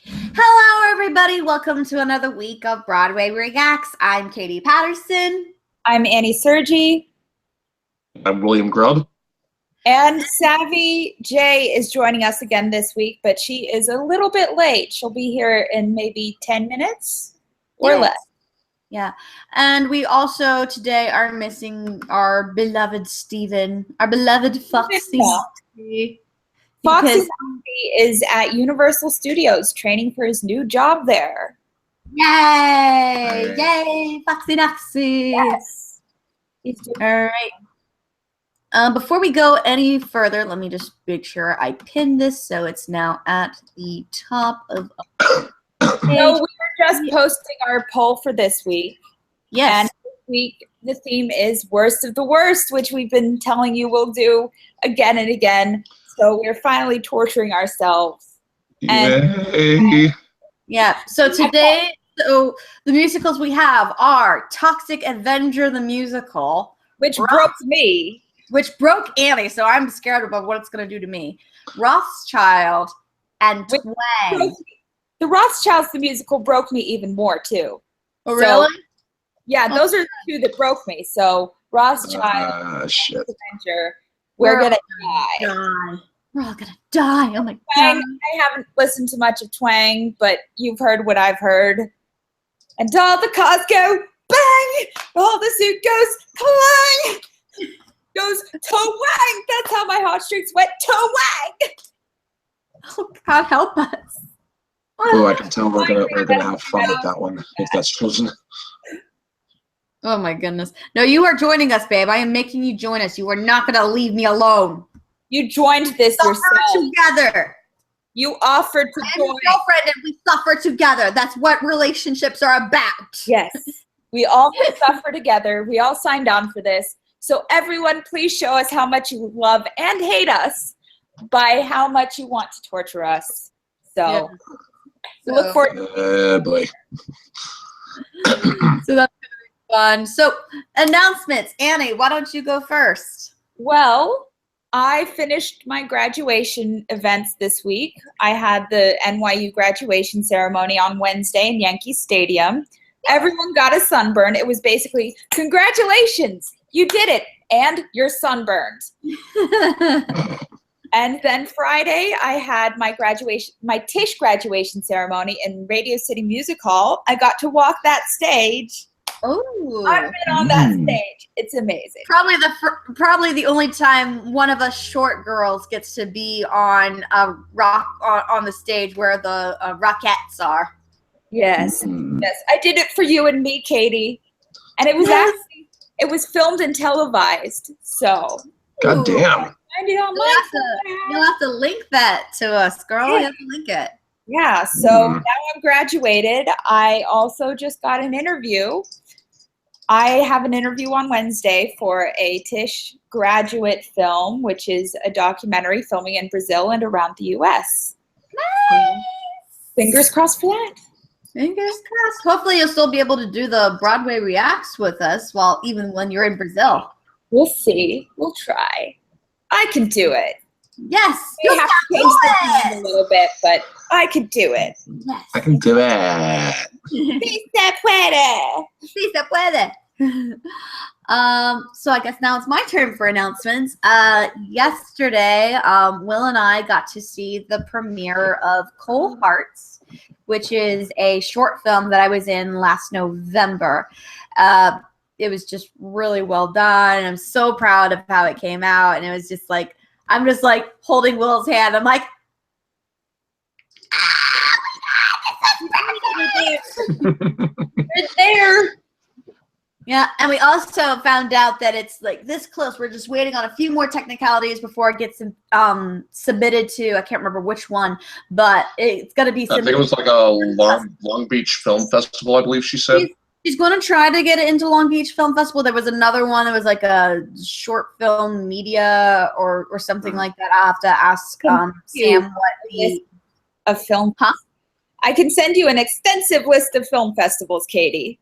Hello, everybody. Welcome to another week of Broadway Reacts. I'm Katie Patterson. I'm Annie Sergi. I'm William Grubb. And Savvy J is joining us again this week, but she is a little bit late. She'll be here in maybe 10 minutes or less. Yeah. And we also today are missing our beloved Steven, our beloved Foxy. Foxy is at Universal Studios training for his new job there. Yay! Yay! Foxy Noxy! Yes. All right. Before we go any further, let me just make sure I pin this so it's now at the top of the page. So we were just posting our poll for this week. Yes. And this week the theme is Worst of the Worst, which we've been telling you we'll do again and again. So we're finally torturing ourselves. Yay! Yeah. So today, the musicals we have are Toxic Avenger the Musical, which broke me. Which broke Annie, so I'm scared about what it's going to do to me. Rothschild and Twang. The Rothschilds the musical broke me even more too. Oh, really? Yeah, those are the two that broke me. So Rothschild, shit. Avenger. We're gonna die. We're all gonna die. Oh my Twang, god. I haven't listened to much of Twang, but you've heard what I've heard. And all the cars go bang, all the suit goes clang, goes to-wang. That's how my heartstrings went to-wang. Oh God, help us. Oh, I can tell we're gonna have fun with that one if that's chosen. Oh my goodness. No, you are joining us, babe. I am making you join us. You are not gonna leave me alone. You joined this yourself. Together. You offered to join. Girlfriend, and we suffer together. That's what relationships are about. Yes. We all suffer together. We all signed on for this. So everyone, please show us how much you love and hate us by how much you want to torture us. So, look forward. Boy. So that's gonna be fun. So announcements, Annie. Why don't you go first? Well, I finished my graduation events this week. I had the NYU graduation ceremony on Wednesday in Yankee Stadium. Everyone got a sunburn. It was basically, congratulations, you did it, and you're sunburned. And then Friday, I had my Tisch graduation ceremony in Radio City Music Hall. I got to walk that stage. Oh, I've been on that stage. It's amazing. Probably the only time one of us short girls gets to be on a on the stage where the Rockettes are. Yes, yes. I did it for you and me, Katie, and it was actually filmed and televised. So, God damn. You'll have to link that to us, girl. Yeah. You have to link it. Yeah. So now I'm graduated. I also just got an interview. I have an interview on Wednesday for a Tisch graduate film, which is a documentary filming in Brazil and around the U.S. Nice. Fingers crossed for that. Fingers crossed. Hopefully you'll still be able to do the Broadway Reacts with us even when you're in Brazil. We'll see. We'll try. I can do it. Yes. You have to change the name a little bit, but I could do it. Yes. I can do it. Sí se puede. Sí se puede. So I guess now it's my turn for announcements. Yesterday, Will and I got to see the premiere of Cold Hearts, which is a short film that I was in last November. It was just really well done. And I'm so proud of how it came out. And it was just like, I'm just like holding Will's hand. I'm like, We're there. Yeah, and we also found out that it's like this close. We're just waiting on a few more technicalities before it gets submitted to, I can't remember which one, but it's going to be submitted. I think it was like a Long Beach Film Festival, I believe she said. She's going to try to get it into Long Beach Film Festival. There was another one that was like a short film media or something like that. I'll have to ask Sam what a film. Huh? I can send you an extensive list of film festivals, Katie.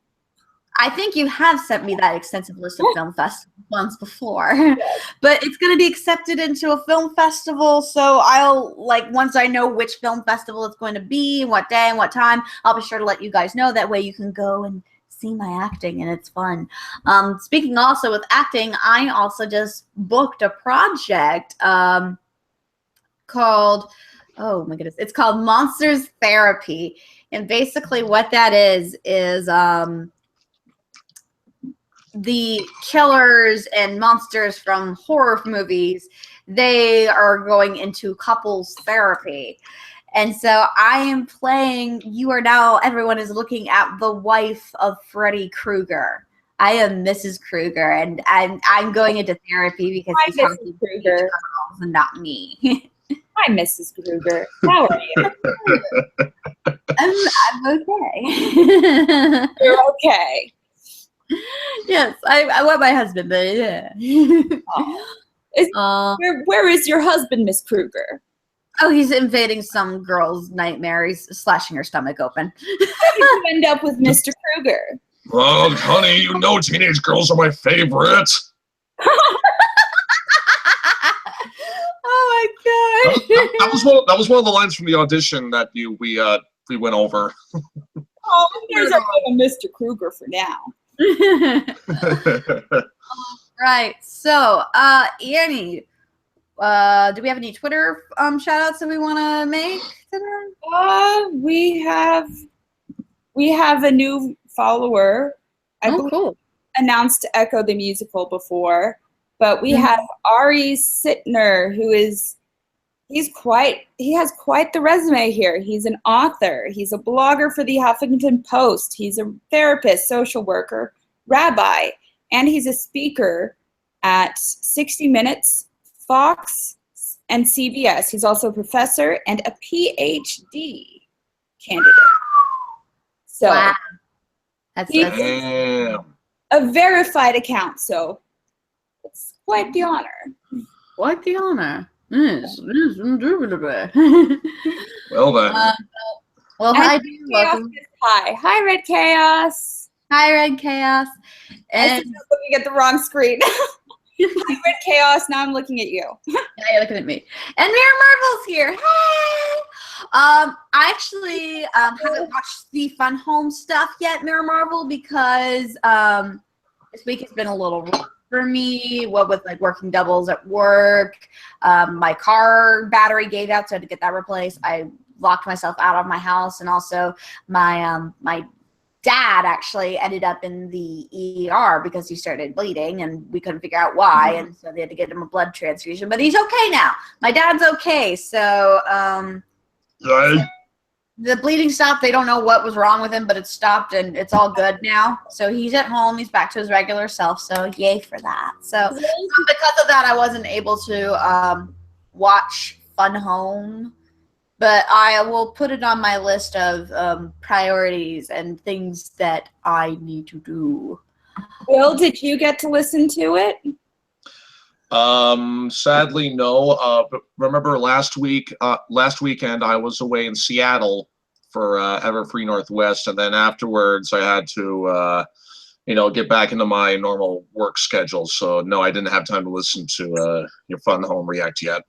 I think you have sent me that extensive list of film festivals once before, but it's going to be accepted into a film festival. So I'll once I know which film festival it's going to be, what day and what time, I'll be sure to let you guys know. That way you can go and see my acting, and it's fun. Speaking also with acting, I also just booked a project called, oh my goodness, it's called Monsters Therapy. And basically what that is the killers and monsters from horror movies, they are going into couples therapy. And so I am playing, everyone is looking at the wife of Freddy Krueger. I am Mrs. Krueger, and I'm going into therapy because he's talking to girls and not me. Hi, Mrs. Krueger. How are you? I'm okay. You're okay. Yes, I want my husband, but yeah. Where is your husband, Miss Krueger? Oh, he's invading some girl's nightmare. He's slashing her stomach open. How did you end up with Mr. Krueger? Oh, honey, you know teenage girls are my favorite. Oh my god! That was one of the lines from the audition that we went over. Oh, there's our little Mr. Krueger for now. Right. So, Annie, do we have any Twitter shout outs that we want to make today? We have a new follower. I believe cool. Announced to Echo the Musical before, but we have Ari Sittner, who is he has quite the resume here. He's an author. He's a blogger for the Huffington Post. He's a therapist, social worker, rabbi, and he's a speaker at 60 Minutes, Fox, and CBS. He's also a professor and a PhD candidate. So wow. That's a verified account, so it's quite the honor. Quite the honor. Yes, indubitably. Well then. Well, hi, welcome. Hi, Red Chaos. Hi, Red Chaos. And I'm looking at the wrong screen. Hi, Red Chaos. Now I'm looking at you. Yeah, you're looking at me. And Mira Marvel's here. Hey. I actually haven't watched the Fun Home stuff yet, Mira Marvel, because this week has been a little rough for me. What with working doubles at work, my car battery gave out, so I had to get that replaced. I locked myself out of my house, and also my my dad actually ended up in the ER because he started bleeding, and we couldn't figure out why, and so they had to get him a blood transfusion. But he's okay now. My dad's okay, so the bleeding stopped. They don't know what was wrong with him, but it stopped, and it's all good now. So he's at home. He's back to his regular self, so yay for that. So because of that, I wasn't able to watch Fun Home, but I will put it on my list of priorities and things that I need to do. Will, did you get to listen to it? Sadly, no. But remember last weekend I was away in Seattle for Everfree Northwest, and then afterwards I had to get back into my normal work schedule. So no, I didn't have time to listen to your Fun Home React yet.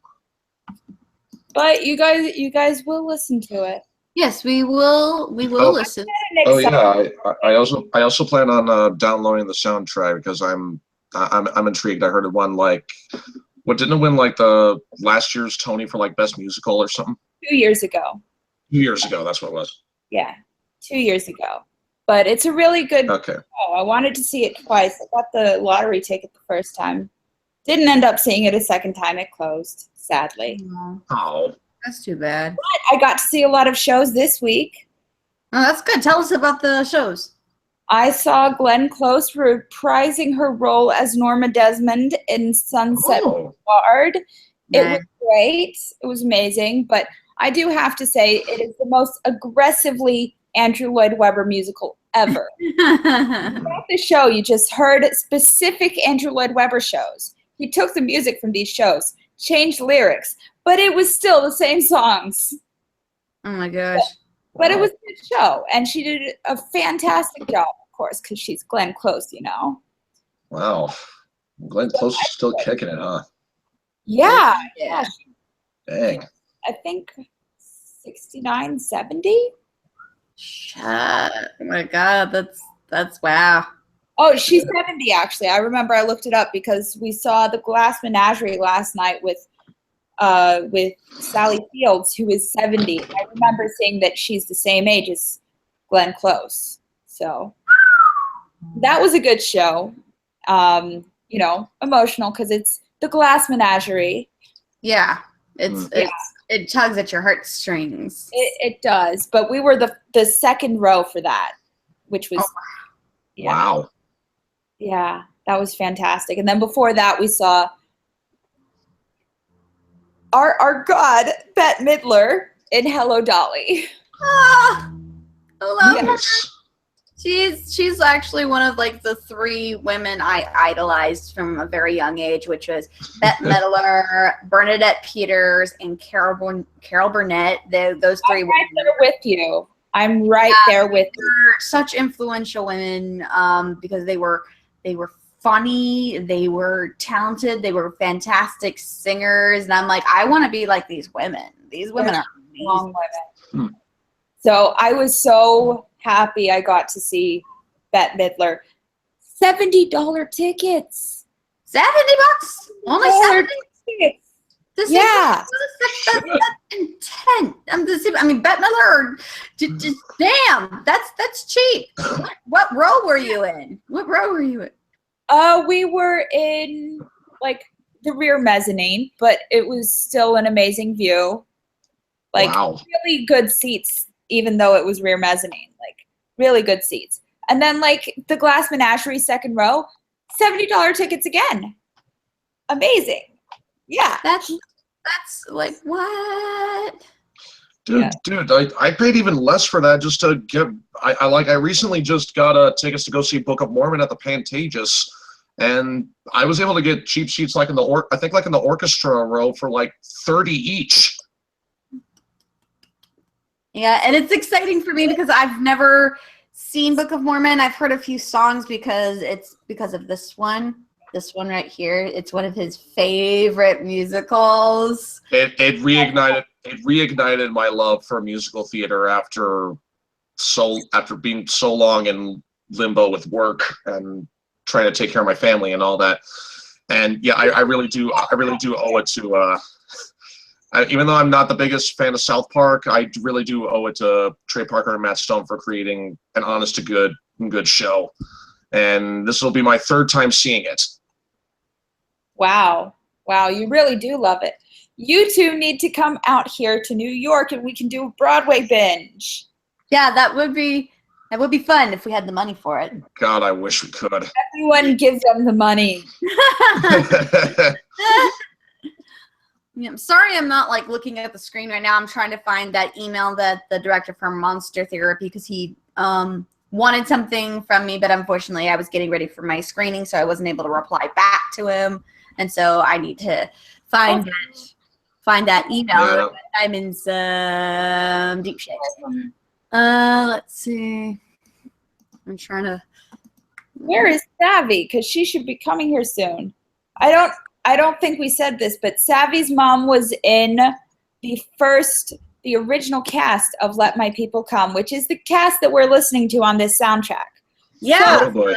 But you guys will listen to it. Yes, we will listen. Oh yeah, I also plan on downloading the soundtrack because I'm intrigued. I heard it won didn't it win the last year's Tony for best musical or something? 2 years ago. 2 years ago, that's what it was. Yeah, 2 years ago. But it's a really good show. I wanted to see it twice. I got the lottery ticket the first time. Didn't end up seeing it a second time. It closed, sadly. Oh. That's too bad. But I got to see a lot of shows this week. Oh, that's good. Tell us about the shows. I saw Glenn Close reprising her role as Norma Desmond in Sunset Boulevard. It was great. It was amazing. But I do have to say it is the most aggressively Andrew Lloyd Webber musical ever. Throughout the show, you just heard specific Andrew Lloyd Webber shows. He took the music from these shows, changed lyrics, but it was still the same songs. Oh my gosh. But it was a good show, and she did a fantastic job. course, because she's Glenn Close, you know. Wow. Glenn Close is still kicking it, huh? Yeah. Dang. I think 69, 70. Shut. Oh my God, that's wow. Oh, she's 70 actually. I remember I looked it up because we saw the Glass Menagerie last night with Sally Fields, who is 70. I remember seeing that she's the same age as Glenn Close. So that was a good show. You know, emotional because it's the Glass Menagerie. Yeah, it tugs at your heartstrings. It does, but we were the second row for that, which was Wow. Yeah, that was fantastic. And then before that, we saw our god, Bette Midler, in Hello, Dolly. Ah, I love her. Nice. She's actually one of like the 3 women I idolized from a very young age, which was Bette Midler, Bernadette Peters, and Carol Burnett. Those 3 I'm right there with you. I'm right there with you. They're such influential women because they were funny, they were talented, they were fantastic singers, and I'm like, I want to be like these women. These women are amazing women. So I was so happy I got to see Bette Midler. $70 tickets. $70? Only $70? Tickets. Yeah. That's intense. I mean, Bette Midler, just damn, that's cheap. What row were you in? We were in like the rear mezzanine, but it was still an amazing view. Like really good seats, even though it was rear mezzanine. Like really good seats. And then like the Glass Menagerie second row, $70 tickets again. Amazing. Yeah. That's like what? Dude, I paid even less for that just to get. I recently just got tickets to go see Book of Mormon at the Pantages, and I was able to get cheap seats like in the orchestra row for like $30 each. Yeah, and it's exciting for me because I've never seen Book of Mormon. I've heard a few songs because of this one. This one right here. It's one of his favorite musicals. It reignited my love for musical theater after being so long in limbo with work and trying to take care of my family and all that. And yeah, I really do owe it to even though I'm not the biggest fan of South Park, I really do owe it to Trey Parker and Matt Stone for creating an honest to good show. And this will be my 3rd time seeing it. Wow, you really do love it. You 2 need to come out here to New York and we can do a Broadway binge. Yeah, that would be fun if we had the money for it. God, I wish we could. Everyone gives them the money. Yeah, I'm sorry I'm not like looking at the screen right now. I'm trying to find that email that the director from Monster Therapy, because he wanted something from me, but unfortunately I was getting ready for my screening, so I wasn't able to reply back to him. And so I need to find that email. Yeah. I'm in some deep shit. Let's see. I'm trying to. Where is Savvy? Because she should be coming here soon. I don't think we said this, but Savvy's mom was in the original cast of Let My People Come, which is the cast that we're listening to on this soundtrack. Yeah, so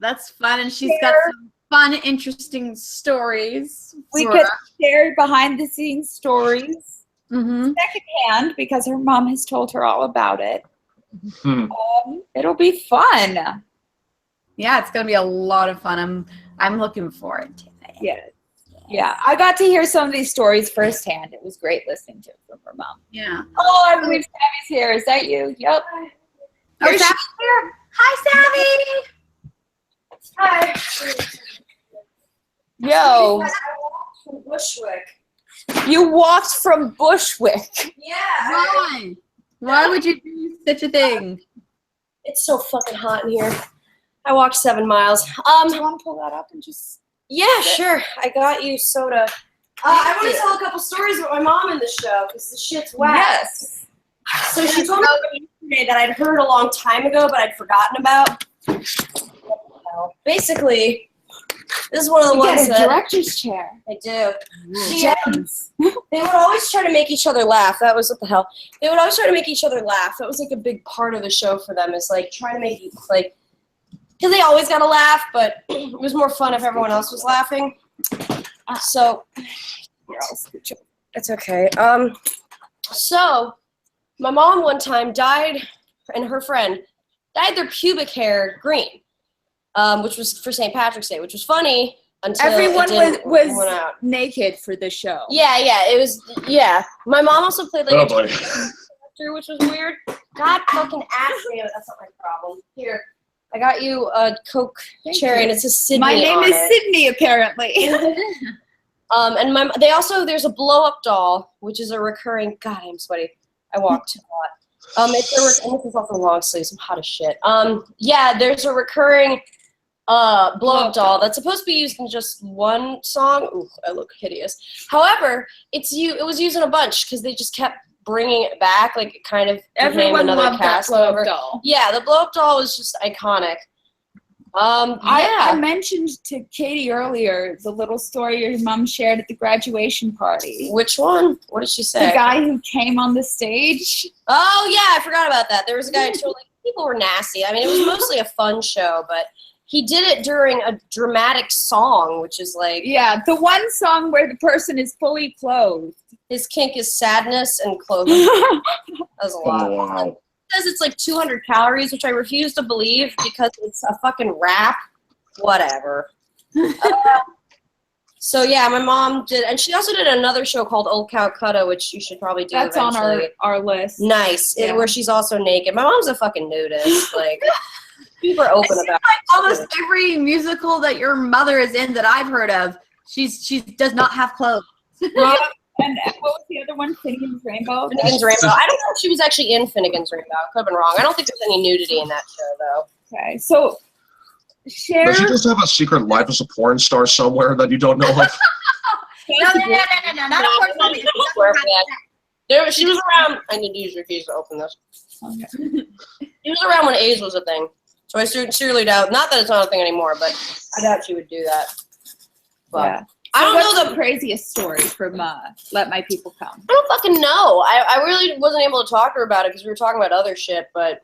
that's fun, and she's got some fun, interesting stories. We could share behind-the-scenes stories secondhand because her mom has told her all about it. It'll be fun. Yeah, it's gonna be a lot of fun. I'm looking forward to it. Yeah. I got to hear some of these stories firsthand. It was great listening to it from her mom. Yeah. Oh, I believe Savvy's here. Is that you? Yep. Oh, Savvy's here. Hi, Savvy. Hi. Yo. From Bushwick. You walked from Bushwick. Yeah. Why would you do such a thing? It's so fucking hot in here. I walked 7 miles. Do you want to pull that up and just... Yeah, sure. I got you soda. I want to tell a couple stories about my mom in the show because the shit's whack. Yes. So she told me yesterday that I'd heard a long time ago, but I'd forgotten about. Basically, this is one of the You ones get a that director's chair. I do. Gems. They would always try to make each other laugh. That was what the hell. They would always try to make each other laugh. That was like a big part of the show for them. Is like trying to make you like, because they always got to laugh, but it was more fun if everyone else was laughing. So, it's okay. So my mom one time dyed, and her friend dyed their pubic hair green, which was for St. Patrick's Day, which was funny until Everyone it was went out. naked for the show. Yeah, it was. Yeah, my mom also played like Oh a boy. character, which was weird. God fucking ask me. That's not my problem. Here, I got you a Coke cherry, and it says Sydney. My name on is it. Sydney, apparently. And they also, there's a blow up doll, which is a recurring. God, I'm sweaty. I walked a lot. And this is also long sleeves. I'm hot as shit. Yeah, there's a recurring blow up doll that's supposed to be used in just one song. Ooh, I look hideous. However, it was used in a bunch because they just kept bringing it back. Like it kind of Everyone became another loved that cast blow member. up doll. Yeah, the blow up doll was just iconic. I mentioned to Katie earlier the little story your mom shared at the graduation party. Which one? What did she say? The guy who came on the stage. Oh yeah, I forgot about that. There was a guy who told, like, people were nasty. I mean, it was mostly a fun show, but he did it during a dramatic song, which is like, Yeah, the one song where the person is fully clothed. his kink is sadness and clothing. That was a lot. Oh, wow. It says it's like 200 calories, which I refuse to believe because it's a fucking rap. Whatever. So yeah, my mom did, and she also did another show called Old Calcutta, which you should probably do. That's eventually. on our list. Nice, Yeah. where she's also naked. My mom's a fucking nudist, like super open about. Almost every musical that your mother is in that I've heard of, she does not have clothes. And what was the other one? Finnegan's Rainbow? Finnegan's Rainbow. I don't know if she was actually in Finnegan's Rainbow. I could have been wrong. I don't think there's any nudity in that show, though. Okay, so share. Does she just have a secret life as a porn star somewhere that you don't know of? No, not a porn movie. She was around. I need to use your keys to open this. Okay. She was around when AIDS was a thing. So I sincerely doubt, not that it's not a thing anymore, but I doubt she would do that. But Yeah. I don't What's know the craziest story from Let My People Come? I don't fucking know. I really wasn't able to talk to her about it because we were talking about other shit, but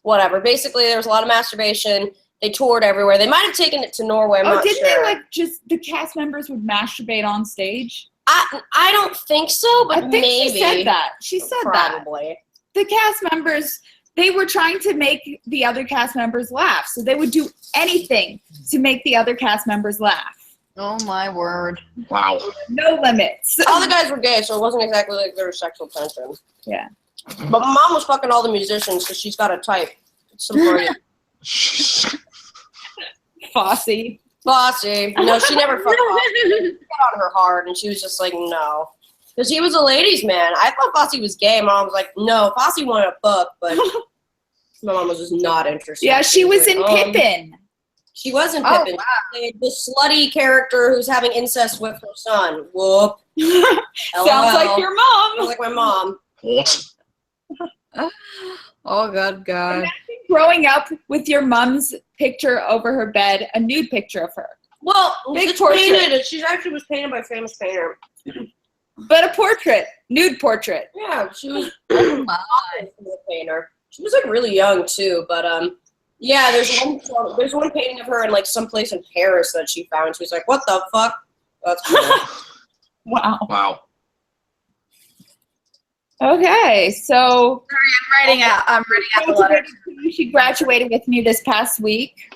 whatever. Basically, there was a lot of masturbation. They toured everywhere. They might have taken it to Norway. I'm not didn't sure. they like just the cast members would masturbate on stage? I don't think so, but I think maybe. she said that. She said Probably. that. The cast members, they were trying to make the other cast members laugh, so they would do anything to make the other cast members laugh. Oh my word. Wow. No limits. All the guys were gay, so it wasn't exactly like there was sexual tension. Yeah. But my mom was fucking all the musicians, so she's got a type. It's some brilliant. Fosse. Bossy. No, she never fucked Fosse. She got on her hard, and she was just like, no. Because he was a ladies' man. I thought Fosse was gay. Mom was like, no, Fosse wanted a fuck, but my mom was just not interested. Yeah, she was in like, Pippin. She was in Oh, Pippin. wow. Played the slutty character who's having incest with her son. Whoop. Sounds like your mom. Sounds like my mom. What? Oh, God. Growing up with your mom's picture over her bed, a nude picture of her. Well, Big it's portrait. painted. She actually was painted by a famous painter. But a portrait. Nude portrait. Yeah, she was Oh, my. a painter. She was like really young too, but yeah, there's one painting of her in like some place in Paris that she found. She was like, "What the fuck?" That's cool. Wow. Wow. Okay, so I'm writing out the letter. she graduated with me this past week.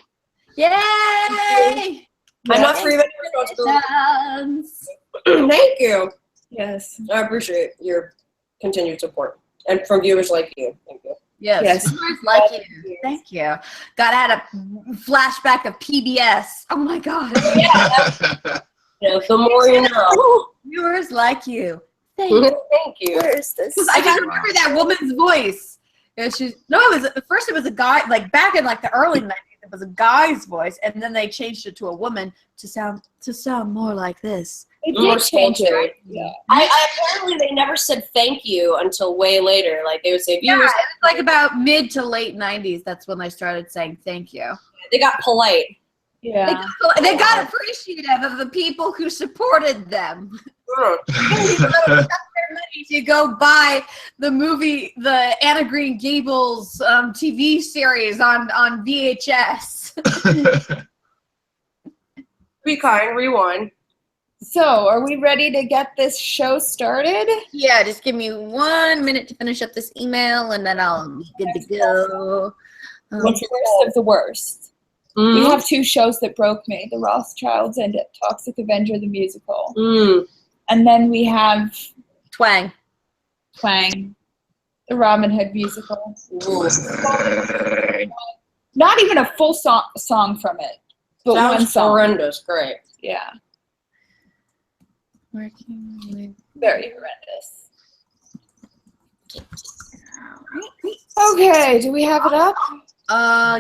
Yay! I'm not free of any responsibility. Thank you. Yes. I appreciate your continued support, and from viewers like you. Thank you. Yes. Viewers like you. Thank you. God, I had a flashback of PBS. Oh my God. Yeah, the more you know. Viewers like you. Thank you. Thank you. Where is this? I just remember that woman's voice. Yeah, it was at first it was a guy, like back in like the early 90s, it was a guy's voice, and then they changed it to a woman to sound more like this. It More did change it. sultry. Yeah. I apparently they never said thank you until way later. Like they would say, Yeah, it viewers, was like about mid to late 90s. That's when they started saying thank you. they got polite. Yeah. They got appreciative of the people who supported them. To go buy the movie, the Anna Green Gables TV series on VHS. Be kind, rewind. So, are we ready to get this show started? Yeah, just give me 1 minute to finish up this email, and then I'll be good to go. What's the worst of the worst? We have two shows that broke me: The Rothschilds and Toxic Avenger the musical. And then we have Twang, the Robin Hood musical. Not even a full song from it, but That one was song. horrendous. Great. Yeah, working with. very horrendous. Okay, do we have it up?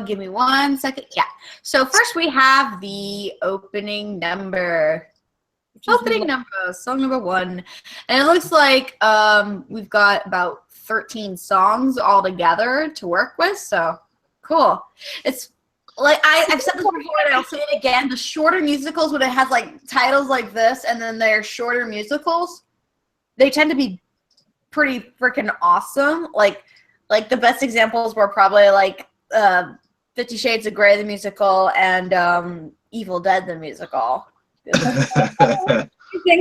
Give me 1 second. Yeah. So first we have the opening number. Song number 1. And it looks like we've got about 13 songs all together to work with. So cool. It's like I've said this before and I'll say it again. The shorter musicals, when it has like titles like this and then they're shorter musicals, they tend to be pretty freaking awesome. Like the best examples were probably like 50 Shades of Grey the musical and Evil Dead the musical. In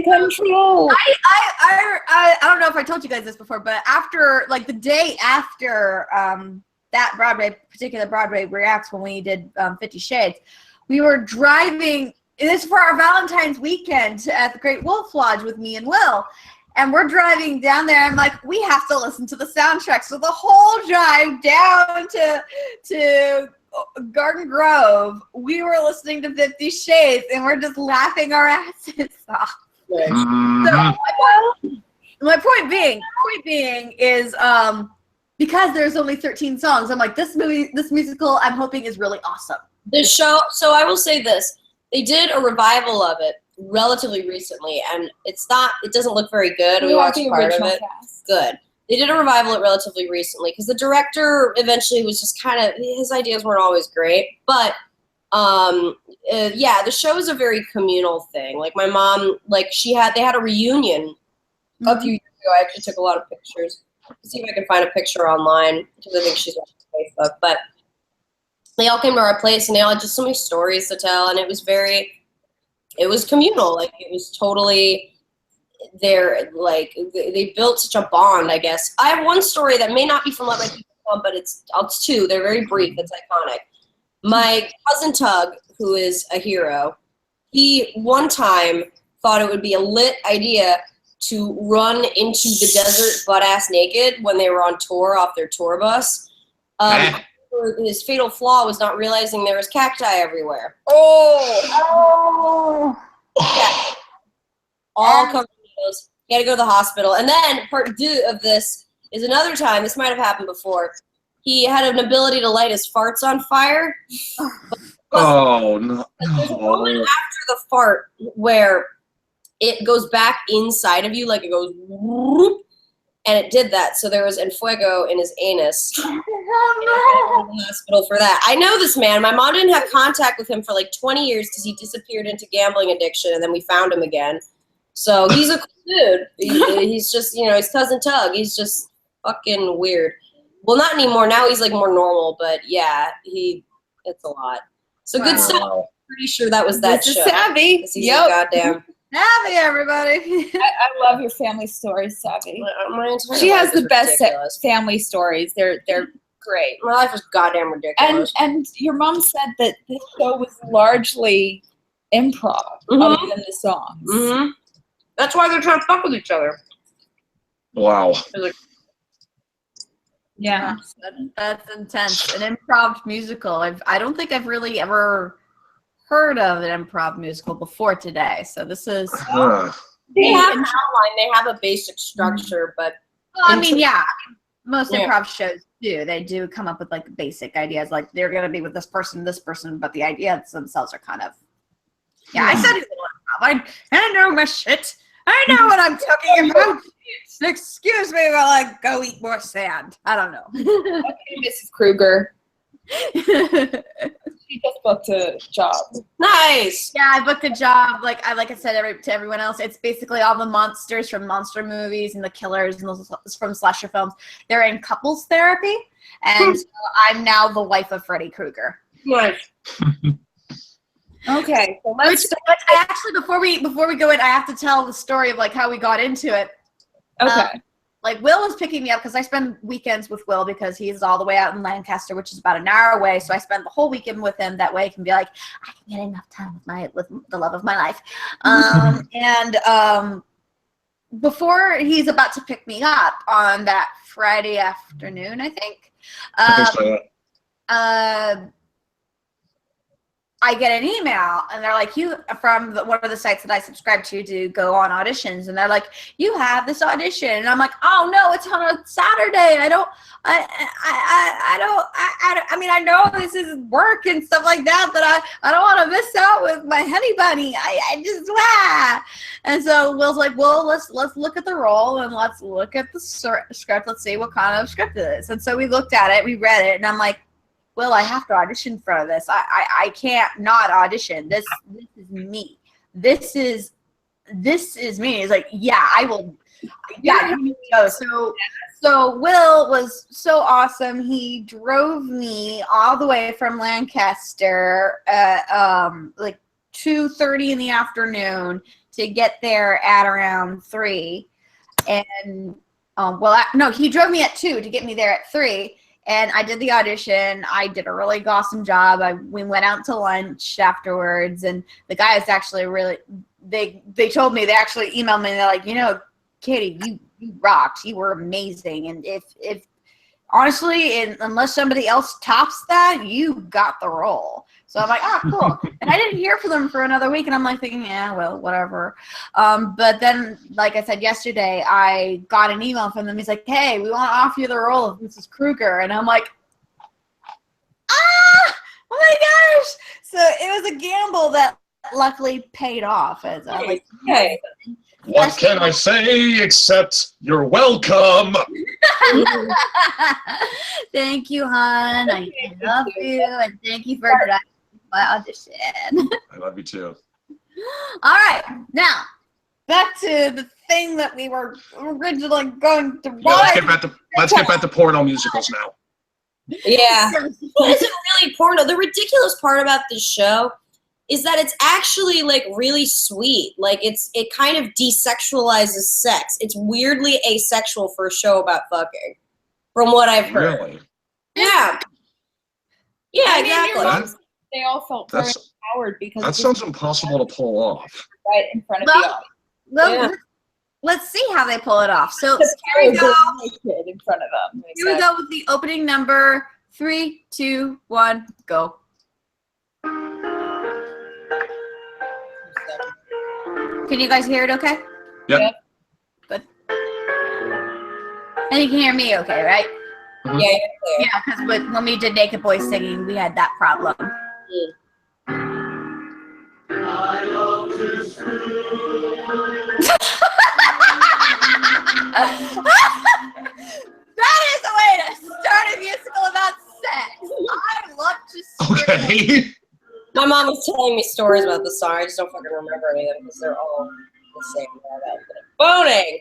control. I don't know if I told you guys this before, but after like the day after that particular Broadway reacts when we did 50 Shades, we were driving. This is for our Valentine's weekend at the Great Wolf Lodge with me and Will, and we're driving down there. I'm like, we have to listen to the soundtrack. So the whole drive down to Garden Grove, we were listening to 50 Shades, and we're just laughing our asses off. So my point being is because there's only 13 songs, I'm like, this musical, I'm hoping is really awesome. The show. So I will say this: they did a revival of it relatively recently, and it doesn't look very good. We watched part of it. Good. They did a revival it relatively recently because the director eventually was just kind of, his ideas weren't always great, but yeah, the show is a very communal thing. Like my mom, like they had a reunion a few years ago. I actually took a lot of pictures. Let's see if I can find a picture online because I think she's watching Facebook. But they all came to our place and they all had just so many stories to tell, and it was communal. Like it was totally. They built such a bond, I guess. I have one story that may not be from Let My People Come, but it's two. They're very brief. It's iconic. My cousin Tug, who is a hero, he one time thought it would be a lit idea to run into the desert butt-ass naked when they were on tour off their tour bus. His fatal flaw was not realizing there was cacti everywhere. Oh! Yeah. All covered. He had to go to the hospital. And then part 2 of this is another time, this might have happened before, he had an ability to light his farts on fire. Oh, no. There's a moment after the fart where it goes back inside of you, like it goes whoop, and it did that. So there was enfuego in his anus. Oh, no. In the hospital for that. I know this man. My mom didn't have contact with him for like 20 years because he disappeared into gambling addiction, and then we found him again. So he's a cool dude. He's just, he's cousin Tug. He's just fucking weird. Well, not anymore. Now he's like more normal, but yeah, it's a lot. So good stuff. Pretty sure that was that show. Savvy. He's a goddamn. Savvy, everybody. I love your family stories, Savvy. She has the best family stories. They're great. My life is goddamn ridiculous. And your mom said that this show was largely improv, other than the songs. Mm-hmm. That's why they're trying to fuck with each other. Wow. Yeah. That's intense. An improv musical. I don't think I've really ever heard of an improv musical before today. So this is... They have an outline. They have a basic structure, but... Well, I mean, yeah. Most improv shows do. They do come up with like basic ideas, like they're gonna be with this person, but the ideas themselves are kind of. Yeah, I studied a lot. I know my shit. I know what I'm talking about. Excuse me while I go eat more sand. I don't know. Okay, Mrs. Kruger. She just booked a job. Nice. Yeah, I booked a job. Like I said to everyone else, it's basically all the monsters from monster movies and the killers and those from slasher films. They're in couples therapy, and so I'm now the wife of Freddy Krueger. Nice. Okay, so let's. But I actually, before we go in, I have to tell the story of like how we got into it. Okay. Like Will was picking me up because I spend weekends with Will because he's all the way out in Lancaster, which is about an hour away. So I spend the whole weekend with him. That way I can be like, I can get enough time with the love of my life. Before he's about to pick me up on that Friday afternoon, I think. I get an email and they're like, you from one of the sites that I subscribe to go on auditions, and they're like, you have this audition, and I'm like, oh no, it's on a Saturday. I mean, I know this is work and stuff like that, but I don't want to miss out with my honey bunny. And so Will's like, well, let's look at the role and let's look at the script. Let's see what kind of script it is. And so we looked at it, we read it, and I'm like, Will, I have to audition for this. I can't not audition. This is me. This is me. He's like, yeah, I will. Yeah, you need to go. So Will was so awesome. He drove me all the way from Lancaster at like 2:30 in the afternoon to get there at around 3. And he drove me at 2 to get me there at 3. And I did the audition. I did a really awesome job. We went out to lunch afterwards, and the guys actually really they told me, they actually emailed me, and they're like, Katie, you rocked. You were amazing. And if honestly, unless somebody else tops that, you got the role. So I'm like, oh, cool. And I didn't hear from them for another week, and I'm like thinking, yeah, well, whatever. But then, like I said yesterday, I got an email from them. He's like, hey, we want to offer you the role of Mrs. Krueger. And I'm like, oh my gosh. So it was a gamble that luckily paid off. As I'm like, okay. What can I say except you're welcome? Thank you, hon. I love you, and thank you for driving my audition. I love you too. All right, now back to the thing that we were originally going to watch. Yeah, let's get back to porno musicals now. Yeah. It isn't really porno. The ridiculous part about this show is that it's actually like really sweet. Like it kind of desexualizes sex. It's weirdly asexual for a show about fucking, from what I've heard. Really? Yeah. Yeah, exactly. They all felt very empowered because that sounds impossible to pull off. Right in front of the audience. Let's see how they pull it off. So here we go. In front of them. Here we go with the opening number. 3, 2, 1, go. Can you guys hear it okay? Yep. Good. And you can hear me okay, right? Mm-hmm. Yeah. Yeah, because when we did Naked Boys singing, we had that problem. I love to school. That is a way to start a musical about sex. I love to scream. Okay. My mom was telling me stories about the song. I just don't fucking remember any of them because they're all the same. Boning!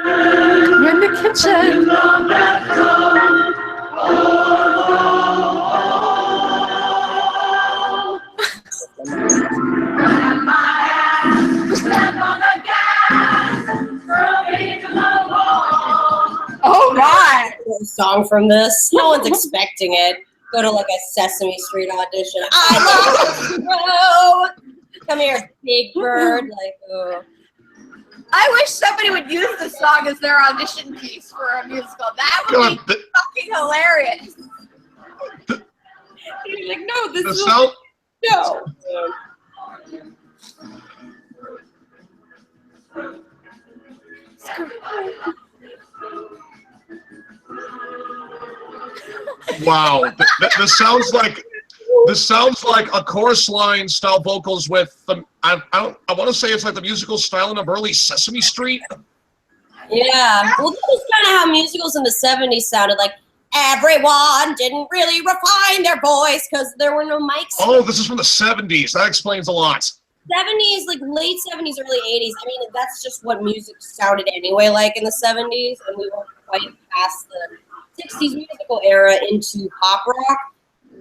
We're in the kitchen. Oh my! Song from this. No one's expecting it. Go to like a Sesame Street audition. I love you. Come here, big bird. Like, oh. I wish somebody would use the song as their audition piece for a musical. That would be fucking hilarious. You're like, no, this The is sound, no. Wow, this sounds like a chorus line style vocals with the. I want to say it's like the musical styling of early Sesame Street. Yeah. Well, that was kind of how musicals in the 70s sounded like. Everyone didn't really refine their voice because there were no mics. Oh, this is from the 70s. That explains a lot. 70s, like late 70s, early 80s. I mean, that's just what music sounded anyway, like in the 70s, and we weren't quite past the 60s musical era into pop rock,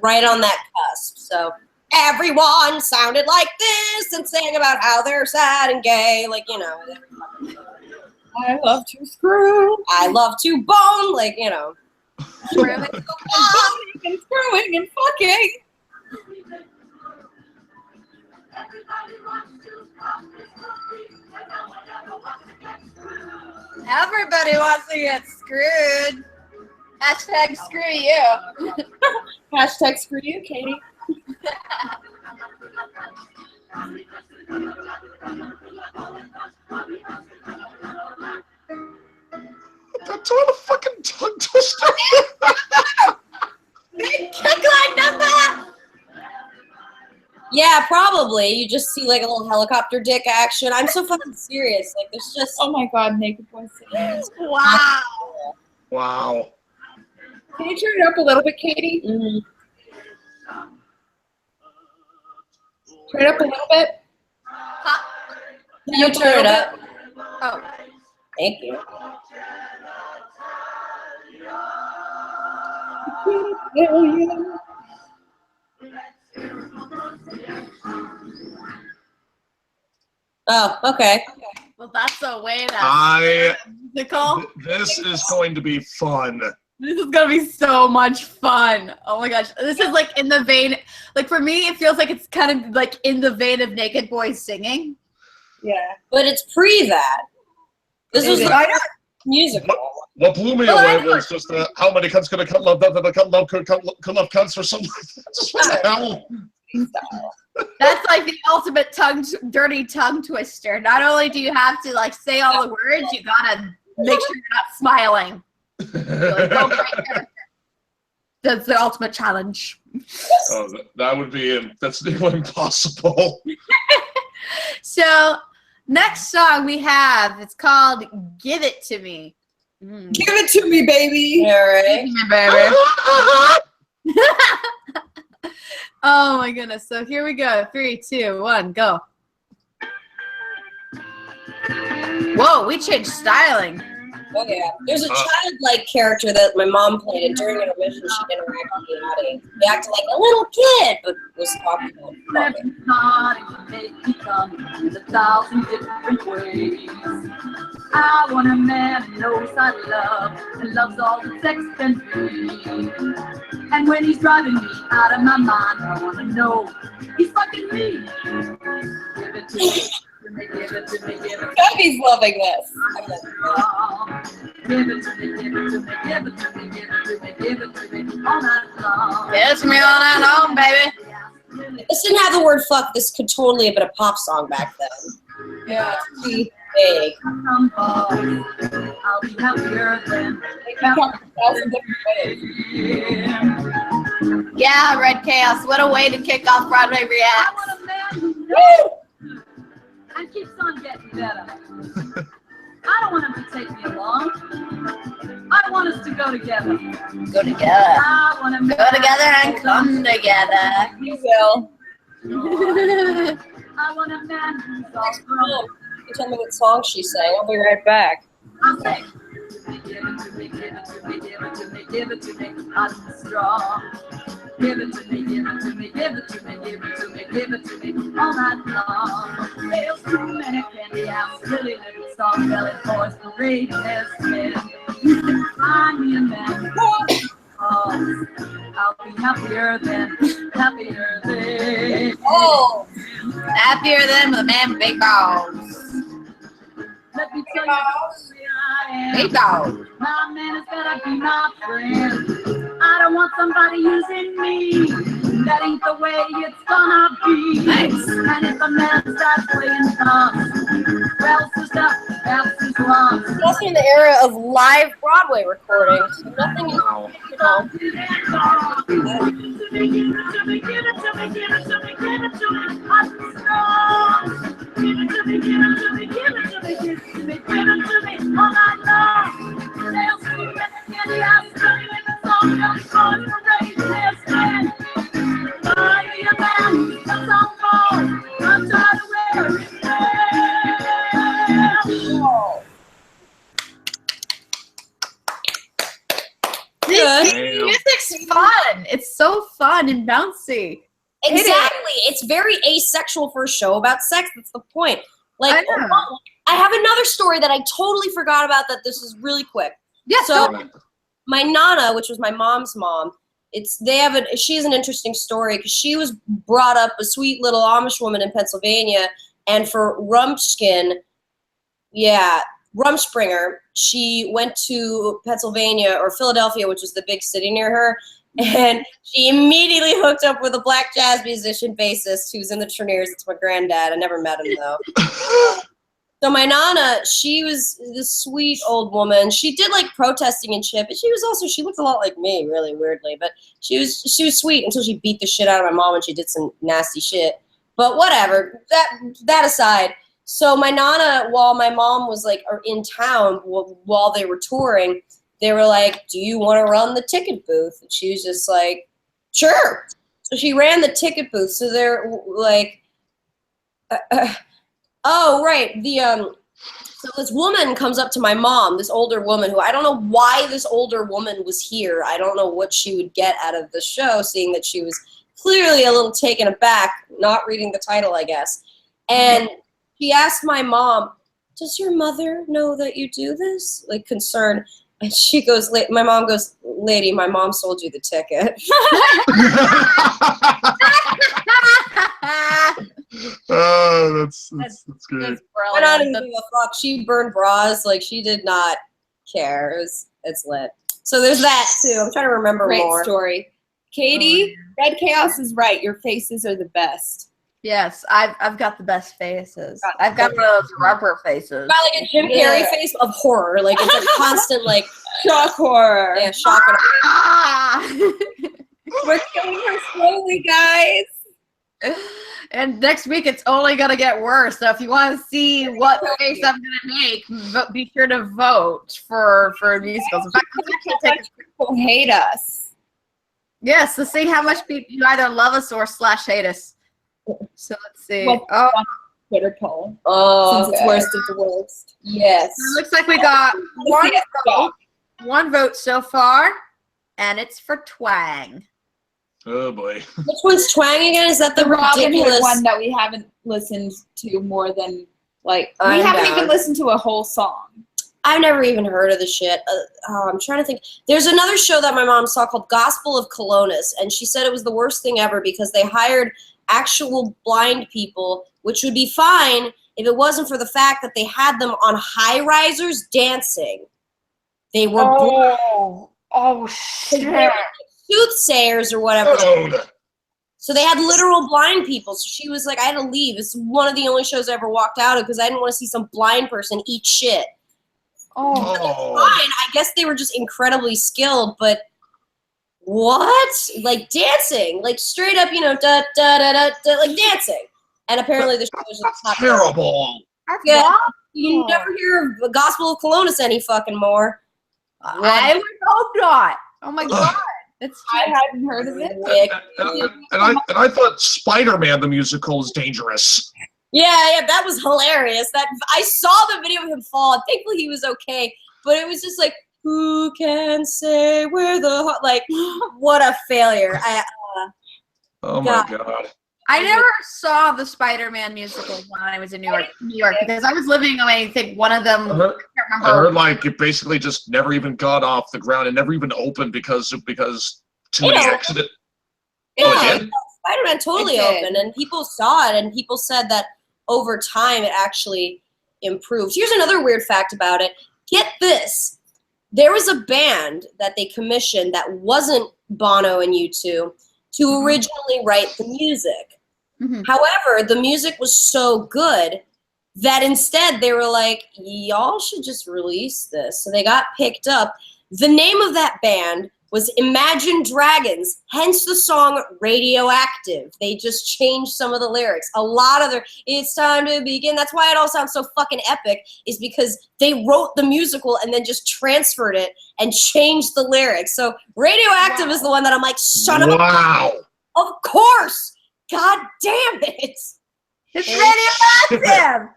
right on that cusp. So everyone sounded like this and sang about how they're sad and gay, like, you know. I love to screw. I love to bone, like, you know. And screwing and fucking. Everybody wants to get screwed. Hashtag screw you. Hashtag screw you, Katie. That's what a fucking tongue twister. Big kickline number. Yeah, probably. You just see like a little helicopter dick action. I'm so fucking serious. Like, there's just. Oh my god, naked boy singing. Wow. Wow. Can you turn it up a little bit, Katie? Mm-hmm. Turn it up a little bit. You turn it up. Oh. Thank you. Oh, okay. Well, that's a way to musical. This is going to be fun. This is gonna be so much fun. Oh my gosh, this is like in the vein. Like for me, it feels like it's kind of like in the vein of Naked Boys singing. Yeah, but it's pre that. This was the musical. What blew me away was just how many cunts could have cut love cunts or something. Just what the hell? That's like the ultimate dirty tongue twister. Not only do you have to like say all the words, you gotta make sure you're not smiling. Like, don't break character. That's the ultimate challenge. Oh, that would be that's impossible. So next song we have, it's called "Give It to Me." Give it to me, baby. All right. Give me, baby. Oh my goodness. So here we go. 3, 2, 1, go. Whoa, we changed styling. Oh yeah. There's a childlike character that my mom played, and during intermission she interacted with the audience. He acted like a little kid, but was talking about I want a man who knows I love and loves all the sex and free. And when he's driving me out of my mind, I want to know he's fucking me. Give it to me. Give it to me, give it to me. Gabby's loving this. Give it to me, give it to me, give it to me, give it to me, give it to me all night long. Give it to me all night long, baby. This didn't have the word fuck. This could totally have been a pop song back then. Yeah. Big. I'll be happier than They can talk 1,000 different ways. Yeah, Red Chaos. What a way to kick off Broadway I Reacts. want a man who knows and keeps on getting better. I don't want him to take me along. I want us to go together. Go together. I want a man Go together and come together. You will. I want a man who's all grown. You tell me what song she sang. I'll be right back. I'll say, give it to me, give it to me, give it to me, give it to me, I'm strong. Give it to me, give it to me, give it to me, give it to me, give it to me, all night long. There's too many candy apples, silly little soft-bellied boys, courageous men. Find me a man, I'll be happier than. Oh! Happier than the man with big balls. Let me tell you how free I am. Big balls. My man has gotta be my friend. I don't want somebody using me. That ain't the way it's gonna be. Nice. And if a man starts playing songs, well, sister, that's his wrong. Yes, also in the era of live Broadway recordings. So nothing, Wow. you know. Good. Damn. Music's fun. It's so fun and bouncy. Exactly. It's very asexual for a show about sex. That's the point. Like, I know. I have another story that I totally forgot about that this is really quick. Yeah, So Damn it. my Nana, which was my mom's mom, she has an interesting story because she was brought up a sweet little Amish woman in Pennsylvania, and for Rumspringer, she went to Pennsylvania or Philadelphia, which was the big city near her, and she immediately hooked up with a black jazz musician bassist who's in the Treniers. It's my granddad. I never met him though. So my Nana, she was this sweet old woman. She did like protesting and shit, but she looked a lot like me, really weirdly. But she was sweet until she beat the shit out of my mom when she did some nasty shit. But whatever. That aside. So my Nana, while my mom was like in town while they were touring, they were like, "Do you want to run the ticket booth?" And she was just like, "Sure." So she ran the ticket booth. So they're like, oh right, so this woman comes up to my mom, this older woman who I don't know why this older woman was here. I don't know what she would get out of the show, seeing that she was clearly a little taken aback, not reading the title, I guess. And she asked my mom, "Does your mother know that you do this?" Like concerned. And she goes, my mom goes, "Lady, my mom sold you the ticket." Oh, that's good. It's I don't brilliant. even give a fuck. She burned bras. Like, she did not care. It's lit. So there's that, too. I'm trying to remember Great more. story. Katie, Red Chaos is right. Your faces are the best. Yes, I've got the best faces. I've got those rubber faces. Got like a Jim Carrey face of horror. Like, it's a constant, like, Shock horror. yeah, shock. Ah! We're killing her slowly, guys. And next week it's only gonna get worse. So if you want to see what face I'm gonna make, be sure to vote for musicals. In fact, People hate us. yes, to see how much people you either love us or /hate us. So let's see. What's Oh, Twitter poll. Oh, Since it's okay. worst of the worst. Yes. it looks like we got one vote so far, and it's for Twang. Oh boy. Which one's Twang again? Is that the Robin ridiculous Hood one that we haven't listened to more than, like, we I'm haven't down. even listened to a whole song. I've never even heard of the shit. I'm trying to think. There's another show that my mom saw called Gospel of Colonus, and she said it was the worst thing ever because they hired actual blind people, which would be fine if it wasn't for the fact that they had them on high risers dancing. They were Oh they were like soothsayers or whatever. So they had literal blind people. So she was like, I had to leave. It's one of the only shows I ever walked out of because I didn't want to see some blind person eat shit. Oh. Fine. I guess they were just incredibly skilled, but what? Like dancing, like straight up, da da da da, da like dancing. And apparently the show was just not Terrible. Yeah, you never hear of the Gospel of Colonus any fucking more. I would hope not. Oh my god, it's I hadn't heard of it. Wick. And I thought Spider-Man the musical is dangerous. Yeah, that was hilarious. That I saw the video of him fall. And thankfully he was okay, but it was just like, who can say where the like? What a failure! Oh my god. I never saw the Spider-Man musical when I was in New York because I was living away. I think one of them. I can't I remember. heard like it basically just never even got off the ground and never even opened because too many accidents. Oh, it did? Spider-Man totally It did. opened, and people saw it, and people said that over time it actually improved. Here's another weird fact about it. Get this. There was a band that they commissioned that wasn't Bono and U2 to originally write the music. Mhm. However, the music was so good that instead they were like, y'all should just release this. So they got picked up. The name of that band was Imagine Dragons, hence the song Radioactive. They just changed some of the lyrics. A lot of it's time to begin. That's why it all sounds so fucking epic, is because they wrote the musical and then just transferred it and changed the lyrics. So Radioactive is the one that I'm like, son of a... Wow. Of course! God damn it! It's radioactive.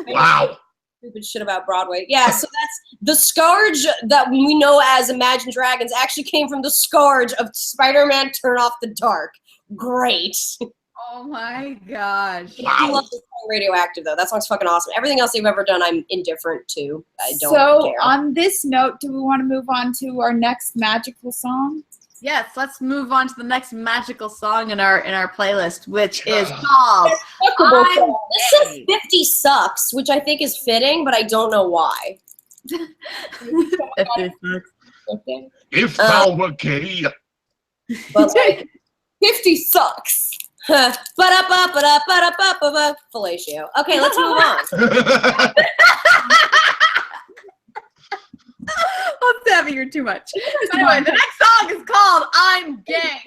Wow. Stupid shit about Broadway. Yeah, so that's the scourge that we know as Imagine Dragons actually came from the scourge of Spider-Man Turn Off the Dark. Great. Oh my gosh. I love the song Radioactive though. That song's fucking awesome. Everything else they've ever done, I'm indifferent to. I don't care. On this note, do we want to move on to our next magical song? Yes, let's move on to the next magical song in our playlist, which is called This says 50 Sucks, which I think is fitting, but I don't know why. If thou were gay. But like, 50 Sucks. Fellatio. Okay, let's move on. Let's have you're too much. So anyway, the next song is called I'm Gay.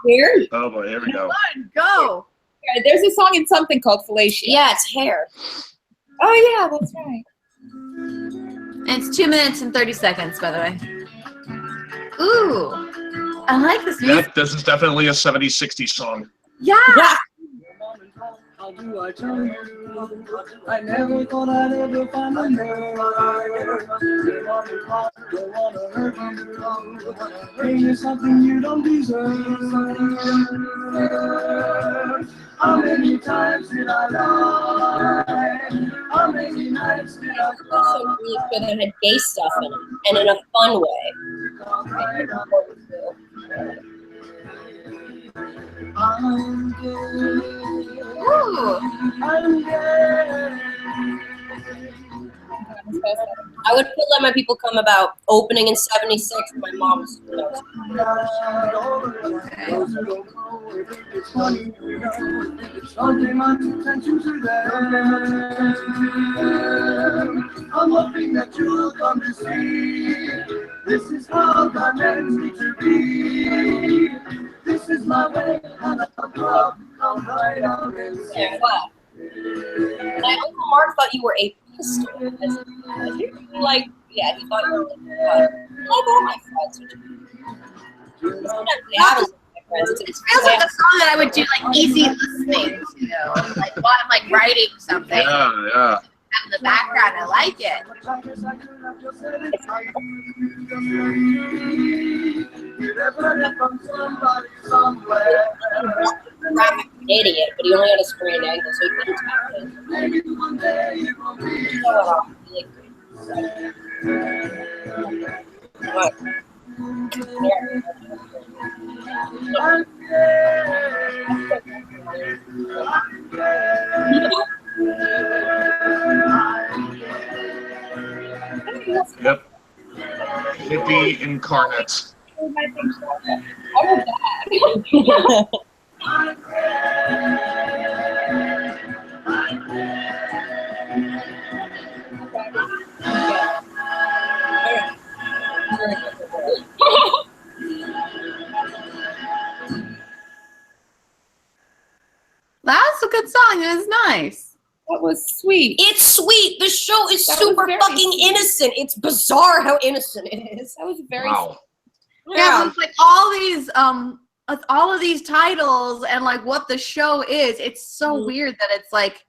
Here? Oh boy, here we go. Go. Yeah, there's a song in something called Fellatio. Yeah, it's hair. Oh yeah, that's right. And it's 2 minutes and 30 seconds, by the way. Ooh, I like this music. This is definitely a 70s, 60s song. Yeah. How do I tell you? I never thought I'd ever find a girl. Don't wanna hurt you. Bring you something you don't deserve. How many times did I lie? How many nights did I cry? Also really good that had gay stuff in it, and in a fun way. I'm gay. Ooh. I'm gay. I would put Let My People Come about opening in 76. My mom was It's funny, it's something my attention to them. I'm hoping that you'll come to see. This is how God meant me to be. This is my way, and I'm proud. I'm right on it. yeah, wow. My Uncle Mark thought you were a pistol. Like, yeah, he thought you were like all my friends. Sometimes they haven't with my friends. It feels like a song that I would do like easy listening to, like while I'm like writing something. Yeah. In the background, I like it. Graphic idiot, but he only had a sprained ankle, so he couldn't tap it. What? Yep. Hippie incarnate. That's a good song. It was nice. That was sweet. It's sweet. The show is That was super very fucking sweet. innocent. It's bizarre how innocent it is. That was very Wow. Yeah, it's like all of these titles and like what the show is. It's so weird that it's like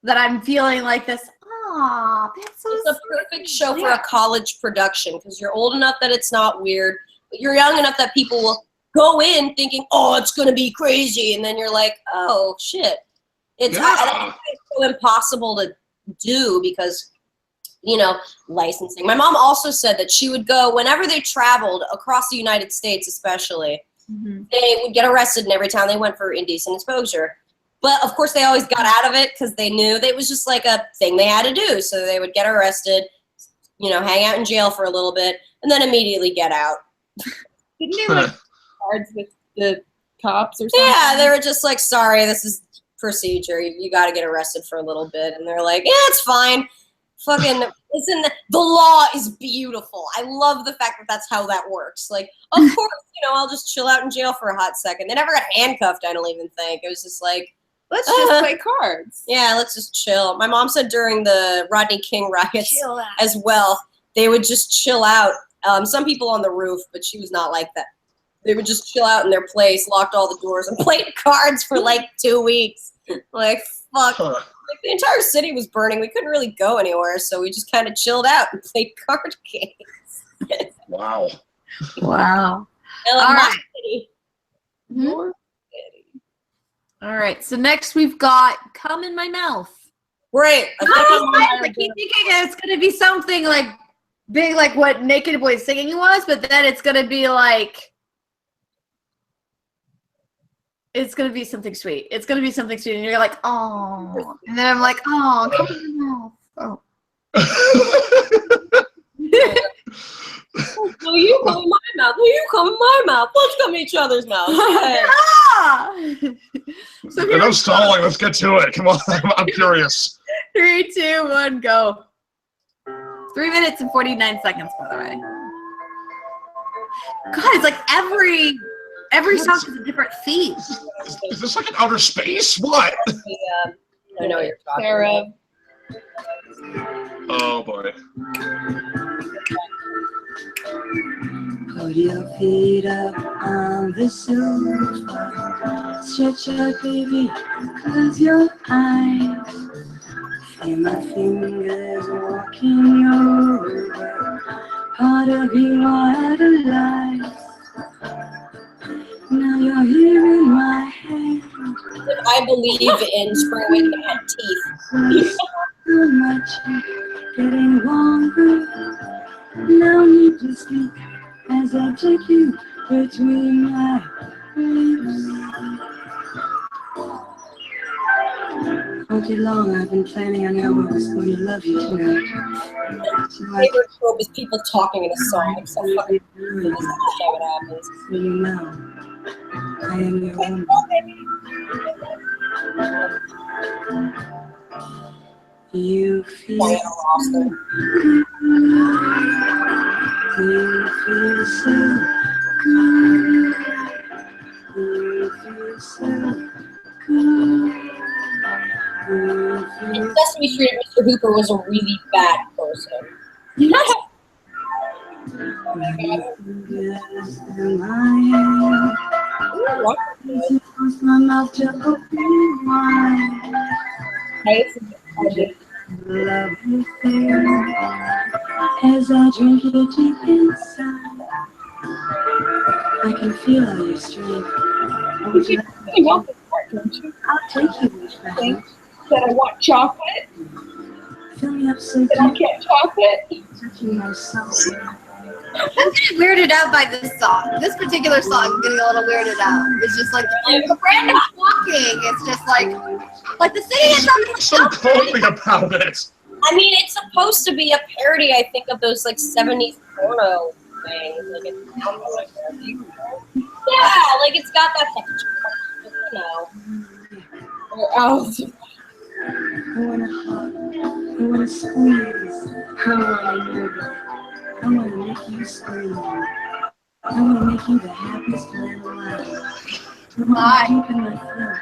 that I'm feeling like this. Aw, that's so It's a perfect show for a college production because you're old enough that it's not weird, but you're young enough that people will go in thinking, oh, it's going to be crazy. And then you're like, oh, shit. It's so impossible to do because, you know, licensing. My mom also said that she would go whenever they traveled across the United States, especially, they would get arrested in every town they went for indecent exposure. But of course, they always got out of it because they knew that it was just like a thing they had to do. So they would get arrested, you know, hang out in jail for a little bit, and then immediately get out. Didn't they like cards with the cops or something? Yeah, they were just like, sorry, this is procedure. You got to get arrested for a little bit. And they're like, yeah, it's fine. Fucking, the law is beautiful. I love the fact that that's how that works. Like, of course, I'll just chill out in jail for a hot second. They never got handcuffed, I don't even think. It was just like, let's just play cards. Yeah, let's just chill. My mom said during the Rodney King riots as well, they would just chill out. Some people on the roof, but she was not like that. They would just chill out in their place, locked all the doors, and played cards for like 2 weeks. Like, fuck. Like, the entire city was burning. We couldn't really go anywhere, so we just kind of chilled out and played card games. Wow. Wow. All right. City. All right. So next we've got "Come in My Mouth." Great. I keep thinking it's gonna be something like big, like what Naked Boy Singing was, but then it's gonna be like. It's going to be something sweet. It's going to be something sweet. And you're like, oh. And then I'm like, oh, come in my mouth. Oh. Will you come in my mouth? Will you come in my mouth? Let's come in each other's mouth. So no stalling. Let's get to it. Come on. I'm curious. 3, 2, 1, go. 3 minutes and 49 seconds, by the way. God, it's like every song has a different theme. Is this like an outer space? What? I know what you're talking Sarah. Oh boy. Put your feet up on the sofa. Stretch out, baby, close your eyes. Feel my fingers walking over part of you are alive. Now you're here in my hand. I believe in screwing at teeth. So much getting longer. No need to speak as I take you between my lips. All day long I've been planning on how I was going to love you tonight. Favorite trope is people talking in a song. It's so fucking weird. This is how it happens. So you know, I am your woman. You feel Diana Ross, though. You feel so good. You feel so good. In Sesame Street, Mr. Hooper was a really bad person. My mouth to open wide. Love you there as I drink it deep inside. I can feel all your strength. You want this part, don't you? I'll take you with me. That I want chocolate. Fill me up so That I deep, get chocolate. touching my soul. I'm getting weirded out by this song. This particular song, I'm getting a little weirded out. It's just like random walking. It's just like the city is on So calming about it. I mean, it's supposed to be a parody, I think, of those like 70s porno things. Like it sounds like that. Yeah, like it's got that Oh, I wanna hug, I wanna squeeze, I wanna move, I wanna make you scream. I wanna make you the happiest man alive. I wanna deep in my throat.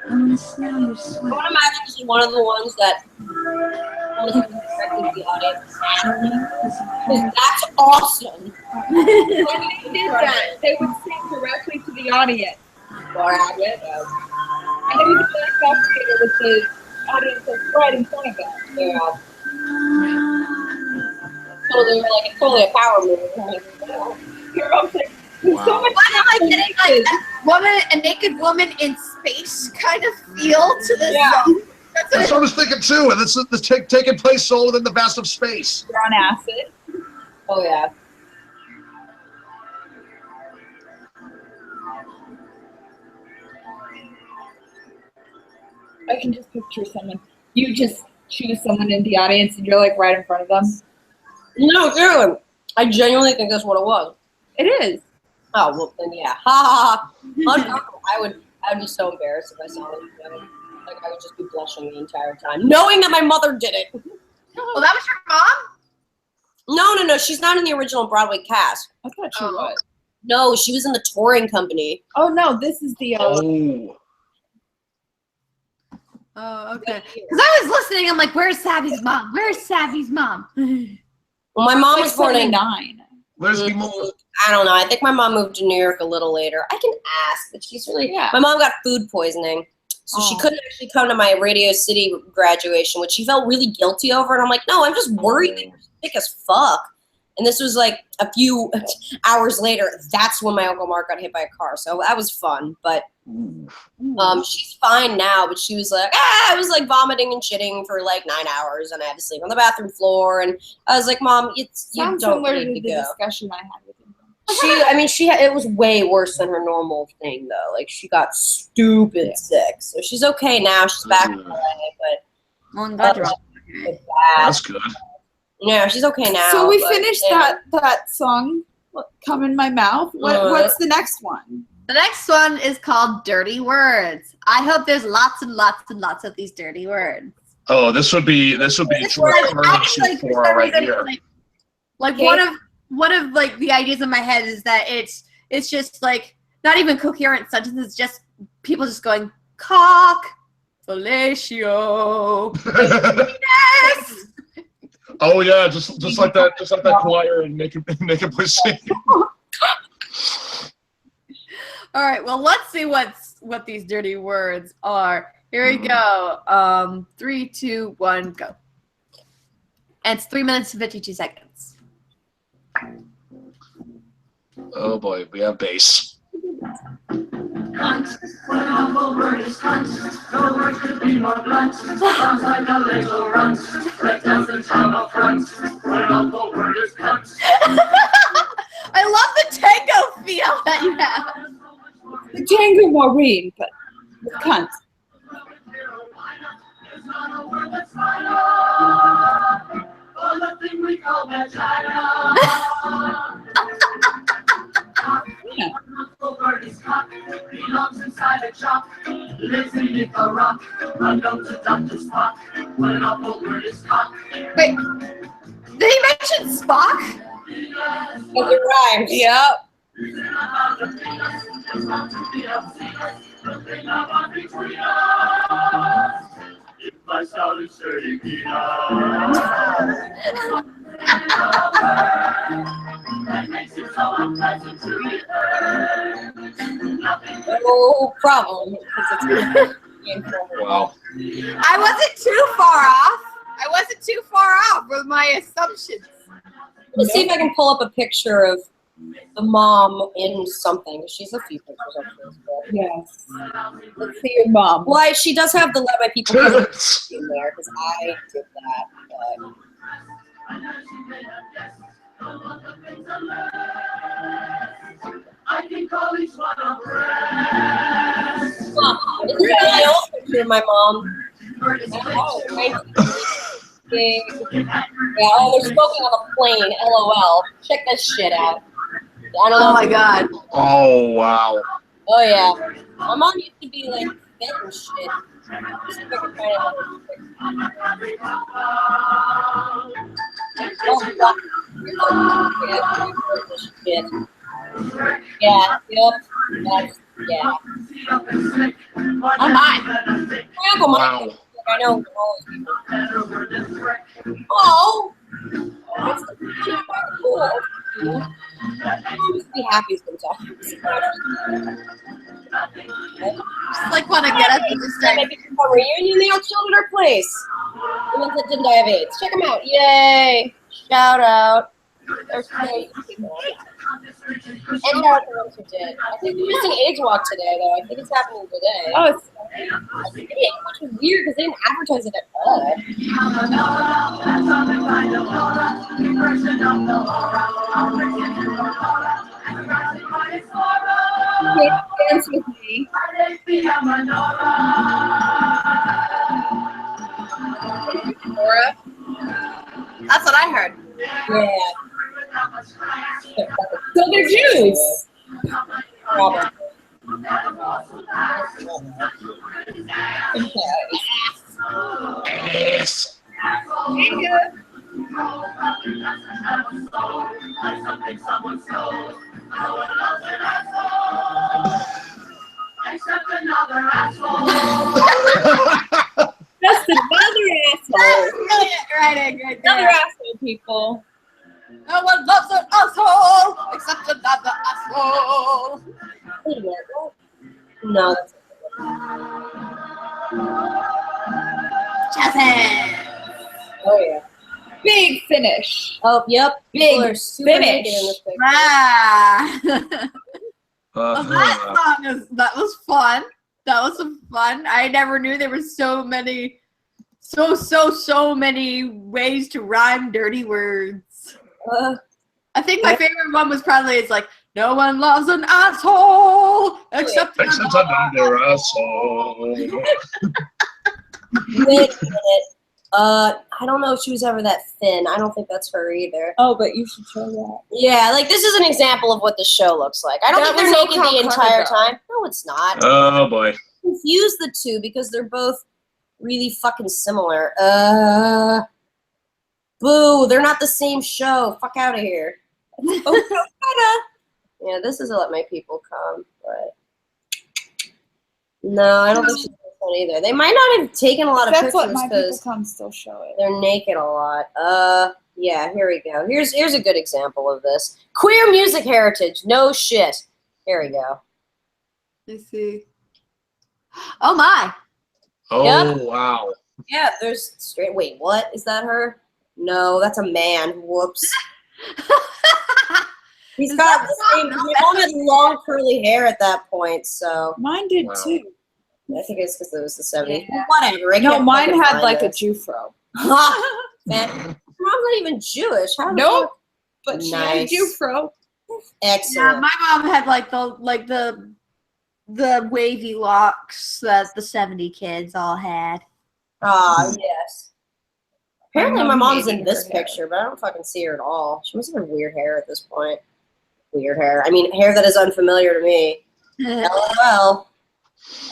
I wanna smell your I sweat. would imagine this is one of the ones that was affected the audience. That's awesome. when they did that, they would sing directly to the audience. And they would be like spectator with the audience like right in front of them. Yeah. It's totally a power move. You're almost like, there's so much Why am I getting like a naked woman in space kind of feel to this song? That's what I was thinking too. And this is taking place all within the vast of space. you're on acid. Oh yeah. I can just picture someone. You just choose someone in the audience and you're like right in front of them. No, dude. I genuinely think that's what it was. It is. Oh well, then yeah. Ha ha ha. Uncomfortable. I would be so embarrassed if I saw it. Like I would just be blushing the entire time, knowing that my mother did it. Well, that was your mom? No. She's not in the original Broadway cast. I thought she was. No, she was in the touring company. Oh no, this is the. Oh. Oh, okay. Because I was listening, I'm like, where's Savvy's mom? Where's Savvy's mom? Well, my mom was born in 9. Where's the mom? I don't know. I think my mom moved to New York a little later. I can ask, but she's really. Yeah. My mom got food poisoning, so she couldn't actually come to my Radio City graduation, which she felt really guilty over. And I'm like, no, I'm just worried that you're sick as fuck. And this was like a few hours later. That's when my Uncle Mark got hit by a car. So that was fun. But she's fine now. But she was like, I was like vomiting and shitting for like 9 hours, and I had to sleep on the bathroom floor. And I was like, Mom, you don't similar need to to the go. discussion I had with him. It was way worse than her normal thing though. Like she got stupid sick. So she's okay now. She's back in LA, but Well, I'm glad you're all okay. it's bad. That's good. Yeah, she's okay now. So we but, finished yeah. that song, Come in My Mouth. What's the next one? The next one is called Dirty Words. I hope there's lots and lots and lots of these dirty words. Oh, this would be George Emergency for right here. Like one of like the ideas in my head is that it's just like not even coherent sentences, it's just people just going cock, fellatio, penis. Oh yeah, just like that choir and make it push sing. All right, well let's see what these dirty words are. Here we go. 3, 2, 1, go. And it's 3 minutes and 52 seconds. Oh boy, we have bass. Cunt, when an awful word is cunt, no word could be more blunt. Sounds like a Lego runt, like doesn't have a front. When an awful word is cunt. I love the tango feel that you have. The Tango Maureen, but with cunt. It's not a word that's final, or the thing we call vagina. Yeah. The word is cock, belongs inside a chop, lives beneath a rock, unknown to Dr. Spock. When an awful word is cock. Wait, did he mention Spock? It rhymes. Yep. If I started saying peanuts, that makes it so unpleasant to be heard. No problem. Wow. I wasn't too far off with my assumptions. Let's see if I can pull up a picture of the mom in something. She's a few pictures of Facebook. Yes. Let's see your mom. Well, she does have the Let My People Go in there because I did that. But I can call each one a friend. this is my old picture of my mom. Oh, thank you. Yeah, oh, they're smoking on a plane. LOL. Check this shit out. I don't know. Oh my god. Oh wow. Oh yeah. My mom used to be like fit and shit. Let's see if I can find it. Yeah, yep. That's, yeah. Oh my. My Uncle Mike. Wow. I know all those people. Oh! That's cool. I'm just be happy sometimes. Just like want to get up and just start. Maybe a reunion, they all chilled at our place. The ones that didn't die of AIDS. Check them out. Yay! Shout out. There's great people. And shout out to the ones who did. I think we're missing AIDS Walk today, though. I think it's happening today. Oh, it's Which is weird because they didn't advertise it at all. Dance with me. Laura? That's what I heard. Yeah. So they're Jews. Probably. Yes. Except another asshole. Just another asshole. Right Another asshole, people. No one loves an asshole except another asshole. Wait a minute, what? No. Oh yeah. Big finish. Oh yep. Big People are super finish. naked in this picture. Ah. Well, Uh-huh. that was fun. That was some fun. I never knew there were so many ways to rhyme dirty words. I think my favorite one was probably it's like no one loves an asshole except Another asshole. Wait a minute. I don't know if she was ever that thin. I don't think that's her either. Oh, but you should show that. Yeah, like this is an example of what the show looks like. I don't That think they're was naked the Calcutta, entire though. time. No, it's not. Oh boy. Confuse the two because they're both really fucking similar. Boo, they're not the same show. Fuck out of here. Yeah, this is Let My People Come, but no, I don't think she's this one either. They might not have taken a lot of That's what pictures my people because come still show it. they're naked a lot. Yeah, here we go. Here's a good example of this. Queer music heritage. No shit. Here we go. Let's see. Oh my. Oh Yep. wow. Yeah, there's straight. Wait, what? Is that her? No, that's a man. Whoops. He's Is got that the same. My mom had long curly hair at that point, so Mine did Wow. too. I think it's because it was the 70s. Yeah. Whatever. I No, can't mine fucking had find like this. a Jufro. Man, mom's not even Jewish. How the Nope. fuck? But she had a Nice. Jufro. Yeah, Excellent. my mom had like the wavy locks that the 70 kids all had. Ah, yes. Apparently, my mom mom's hated in this her hair. picture, but I don't fucking see her at all. She must have weird hair at this point. Weird hair. I mean, hair that is unfamiliar to me. LOL.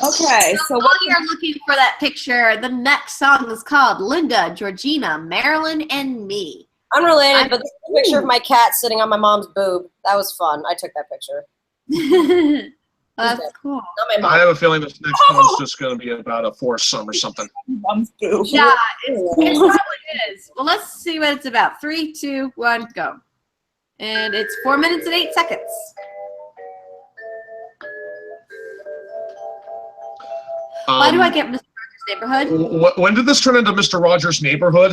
Okay, so While what? you're looking for that picture, the next song is called Linda, Georgina, Marilyn, and Me. Unrelated, but this is a picture of my cat sitting on my mom's boob. That was fun. I took that picture. That's cool. Not my I mom. have a feeling this next one's just going to be about a foursome or something. Mom's boo. Yeah, it probably is. Well, let's see what it's about. 3, 2, 1, go. And it's 4 minutes and 8 seconds. Why do I get Mr. Rogers' Neighborhood? When did this turn into Mr. Rogers' Neighborhood?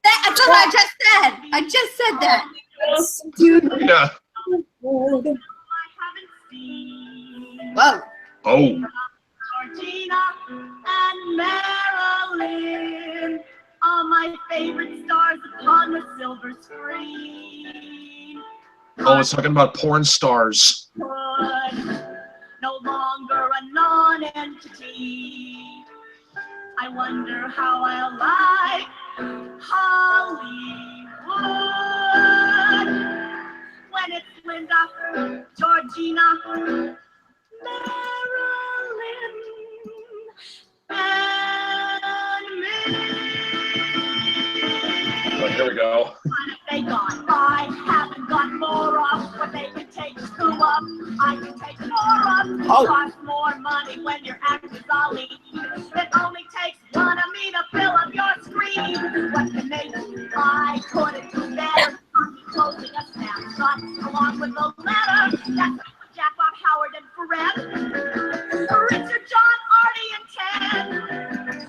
That's what I just said. I just said that. Yeah. Whoa. Oh. Georgina and Marilyn are my favorite stars upon the silver screen. Oh, it's talking about porn stars. Good, no longer a non-entity. I wonder how I'll like Hollywood when it's Linda, Georgina, Marilyn, and me. Oh, here we go. What have they got? I haven't got more of what they can take two of. I can take more of. It costs more money when your act is all lead. It only takes one of me to fill up your screen. What can they do? I couldn't do better. I'm closing a snapshot along with the letter. That's Jack Bob Howard and Fred. Richard, John, Artie, and Ted.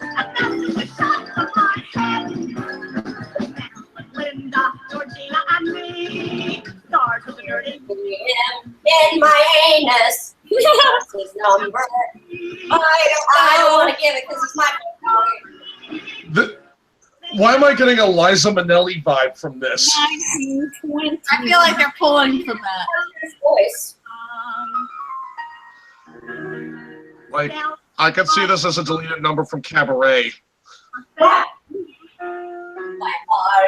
And that's just the shots of my head. Linda, Georgina, and me. Stars of the dirty. In my anus. That's his number. I don't want to give it because it's my Why am I getting a Liza Minnelli vibe from this? 1920. I feel like they're pulling from that. voice. Like, I could see this as a deleted number from Cabaret. Why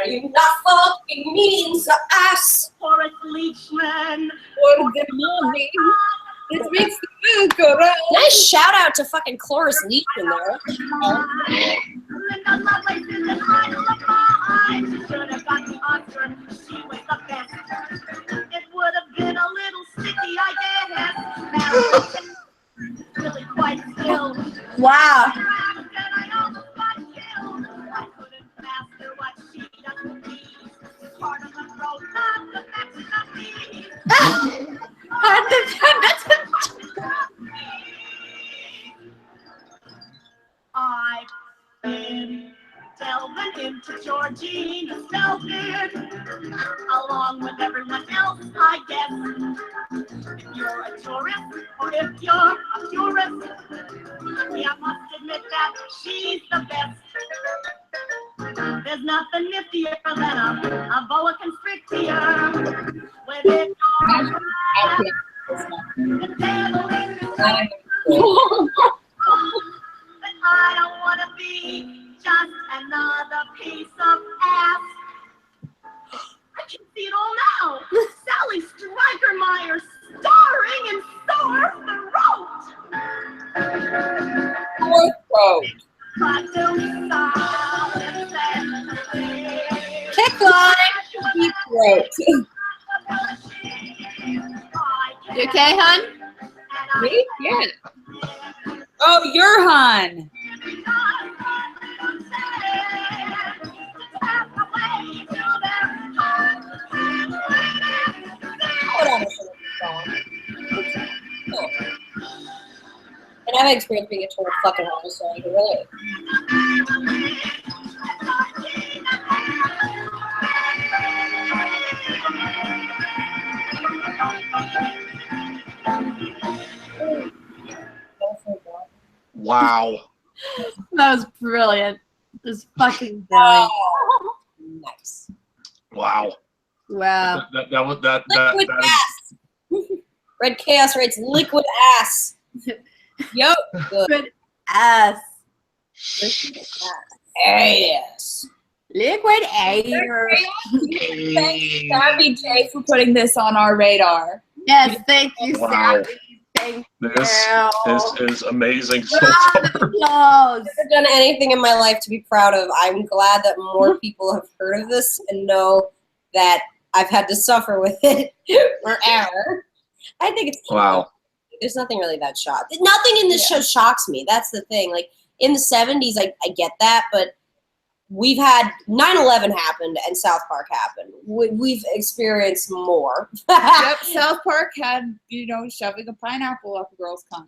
are you not fucking mean to us? Horace Leachman. What the money? It makes the mood go round. Nice shout out to fucking Cloris Leach in there. Linda Lovelace is an idol of mine. Should have got the Oscar. She was the best. It would have been a little sticky, I guess. Really quite still. Wow. I almost got killed. I couldn't master what she does to me. Part of the throat, not the back of me. I've been delving into Georgina Selden, along with everyone else, I guess. If you're a tourist or if you're a purist, I must admit that she's the best. There's nothing niftier than a boa constrictor with it all wrapped. The devil is but I don't want to be just another piece of ass. I can see it all now. Sally Stryker-Meyer starring in Sore Throat. Sore throat. But don't stop and say, Kick line. Deep throat. You okay, hun? Me? Yeah. Oh, your hun. Hold on a second. Oh. And I've experienced being a total fucking horror, so I can relate. Wow. That was brilliant. It was fucking brilliant. Nice. Wow. Wow. That was that Liquid ass. Red Chaos writes liquid ass. Yep. Good ass. Liquid ass. Liquid air. Thanks, Savvy J, for putting this on our radar. Yes, thank you, Wow. Sally. Thank This is amazing so Round of far. applause. I've never done anything in my life to be proud of. I'm glad that more people have heard of this and know that I've had to suffer with it forever. I think it's cute. Wow. There's nothing really that shocked. Nothing in this show shocks me. That's the thing. Like in the 70s, I get that, but we've had 9/11 happened and South Park happened. We've experienced more. Yep, South Park had, shoving a pineapple up a girl's cunt.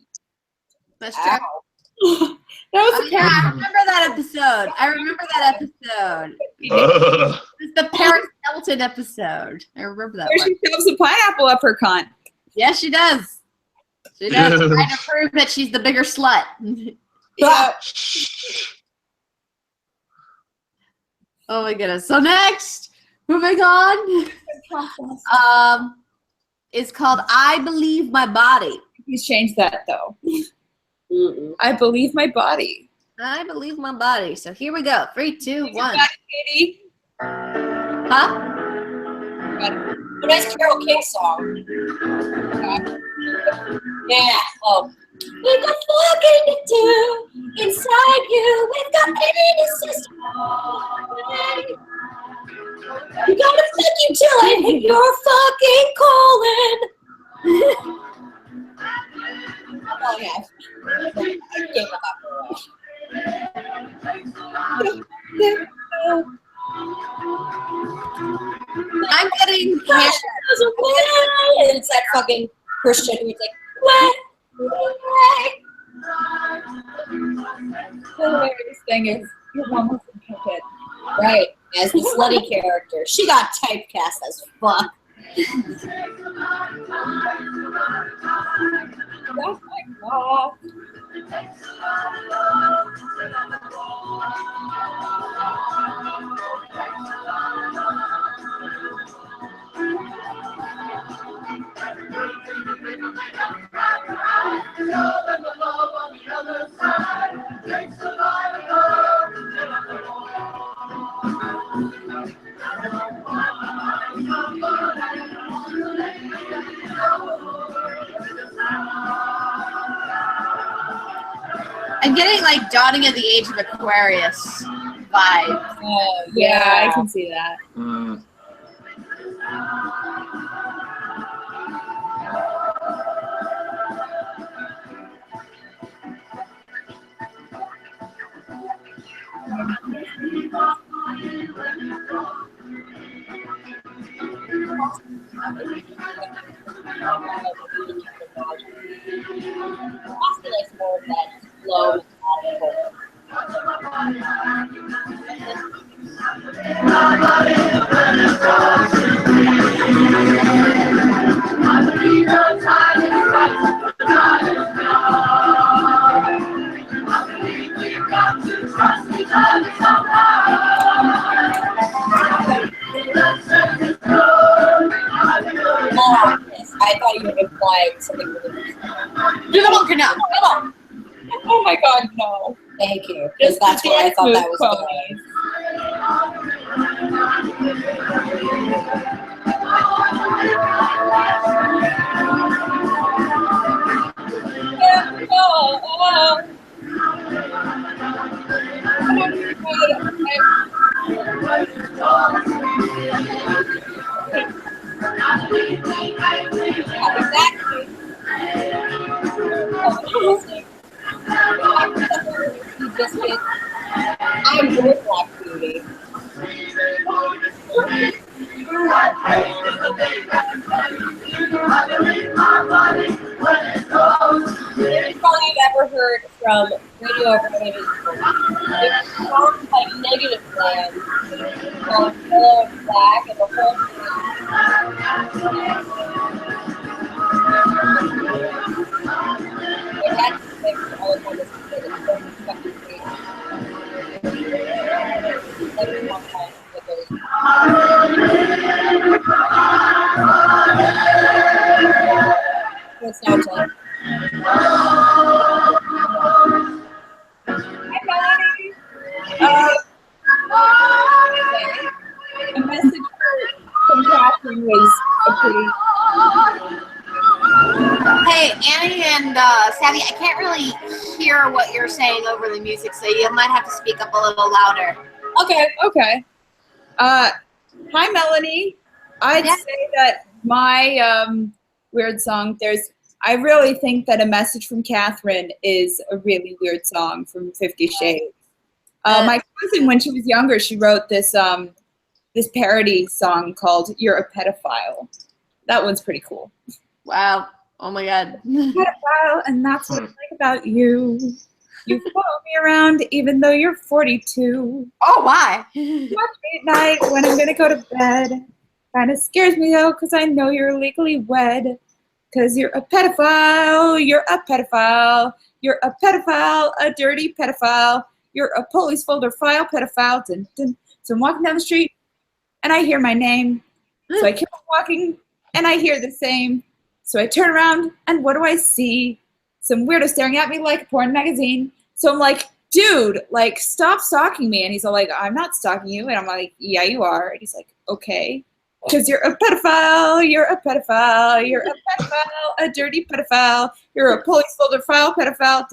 That's true. Ow. That was Oh, a yeah, I remember that episode. Ugh. It's the Paris Hilton episode. I remember that where one. she shoves a pineapple up her cunt. Yes, she does. She does. Trying to prove that she's the bigger slut. Yeah. Oh my goodness. So next, moving on, is called I Believe My Body. Please change that though. Mm-mm. I believe my body. I believe my body. So here we go. 3, 2, 1. Katie. Huh? A nice Carole King song. Yeah. Oh. We've got fucking to do inside you. We've got any system. You gotta fuck you till I hit your fucking colon. Oh yeah. I gave up I'm getting and it's that fucking Christian who's like, what? The hilarious thing is, your mom was in Cupid. Right, as the slutty character. She got typecast as fuck. That's my God. I'm getting like dawning of the age of Aquarius vibe. Oh, yeah, I can see that. Mm. More of that slow I thought you were implying something really. Do the monkey now. Come on. Oh my God, no. Thank you, because that's where I thought that was going. I'm with Black Beauty. Song you've ever heard from Radio Overhead is it's songs like Negative Land, called Yellow and Black, and the whole thing. My dad used to make me all the time this kid. It's so fucking great. Every one time with those. Nostalgia. Hi, Melanie. A message from Catherine was a pretty. Hey, Annie and Savvy, I can't really hear what you're saying over the music, so you might have to speak up a little louder. Okay. Hi, Melanie. I'd say that my weird song, I really think that A Message from Catherine is a really weird song from 50 Shades. My cousin, when she was younger, she wrote this this parody song called You're a Pedophile. That one's pretty cool. Wow. Oh my God. Pedophile, and that's what I like about you. You follow me around even though you're 42. Oh, why? Watch me at night when I'm gonna go to bed. Kind of scares me though, because I know you're legally wed. Because you're a pedophile, you're a pedophile, you're a pedophile, a dirty pedophile. You're a police folder file pedophile. Dun, dun. So I'm walking down the street and I hear my name. So I keep on walking and I hear the same. So I turn around and what do I see? Some weirdo staring at me like a porn magazine. So I'm like, dude, like, stop stalking me. And he's all like, I'm not stalking you. And I'm like, yeah, you are. And he's like, okay. Because you're a pedophile, you're a pedophile, you're a pedophile, a dirty pedophile, you're a police folder file pedophile.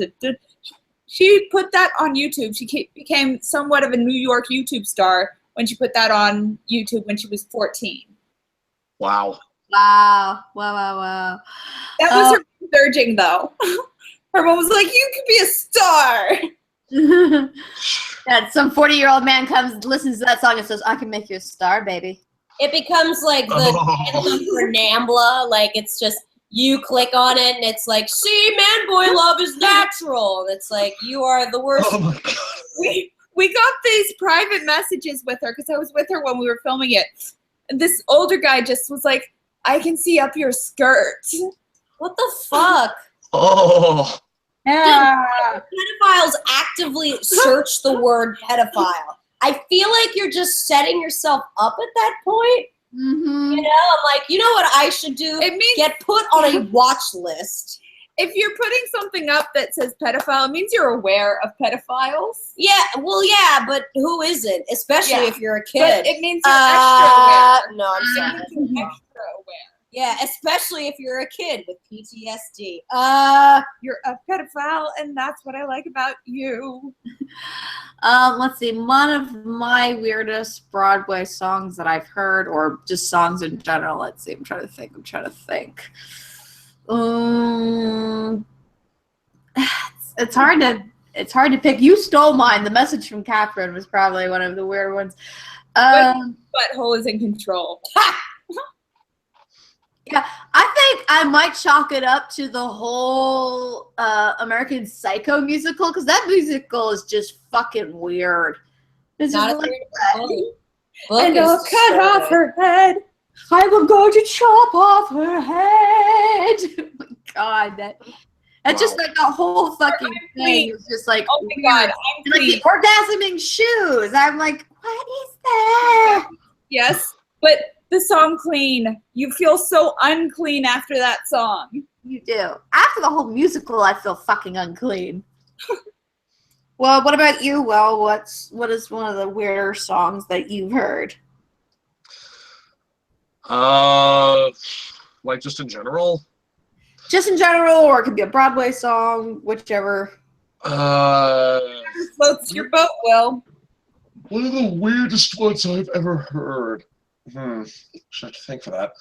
She put that on YouTube. She became somewhat of a New York YouTube star when she put that on YouTube when she was 14. Wow. Wow. That was her surging, though. Her mom was like, you could be a star. Yeah, some 40-year-old man comes, listens to that song and says, I can make you a star, baby. It becomes like the for NAMBLA, like it's just you click on it and it's like, see, man boy love is natural. And it's like, you are the worst. Oh my God. We got these private messages with her because I was with her when we were filming it. And this older guy just was like, I can see up your skirt. What the fuck? Oh. Yeah. Pedophiles actively search the word pedophile. I feel like you're just setting yourself up at that point. Mm-hmm. You know, I'm like, you know what I should do? It means get put on a watch list. If you're putting something up that says pedophile, it means you're aware of pedophiles. Yeah, well, yeah, but who isn't? Especially if you're a kid. But it means you're extra aware. No, I'm sorry. It means you're extra aware. Yeah, especially if you're a kid with PTSD. You're a pedophile, and that's what I like about you. Let's see. One of my weirdest Broadway songs that I've heard, or just songs in general. Let's see. I'm trying to think. It's hard to pick. You stole mine. The Message from Catherine was probably one of the weird ones. Butthole is in control. Yeah, I think I might chalk it up to the whole American Psycho musical, because that musical is just fucking weird. It's Not just a like, And I'll cut off her head. I will go to chop off her head. Oh my God, that's just like the whole fucking thing is just like, Oh my God, I'm and like clean. the orgasming shoes. I'm like, what is that? Yes, but the song Clean. You feel so unclean after that song. You do. After the whole musical, I feel fucking unclean. Well, what about you, Will? What is one of the weirder songs that you've heard? Like just in general? Just in general, or it could be a Broadway song, whichever. Floats your boat, Will. One of the weirdest ones I've ever heard. Should have to think for that.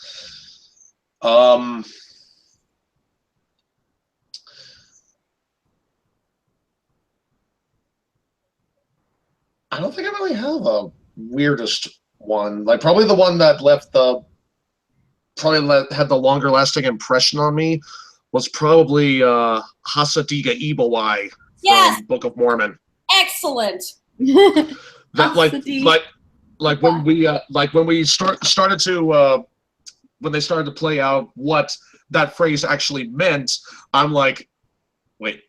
I don't think I really have a weirdest one. Like probably the one that had the longer lasting impression on me was probably Hasadiga Ibawai Yes. from Book of Mormon. Excellent. That like when we started to when they started to play out what that phrase actually meant, I'm like, wait,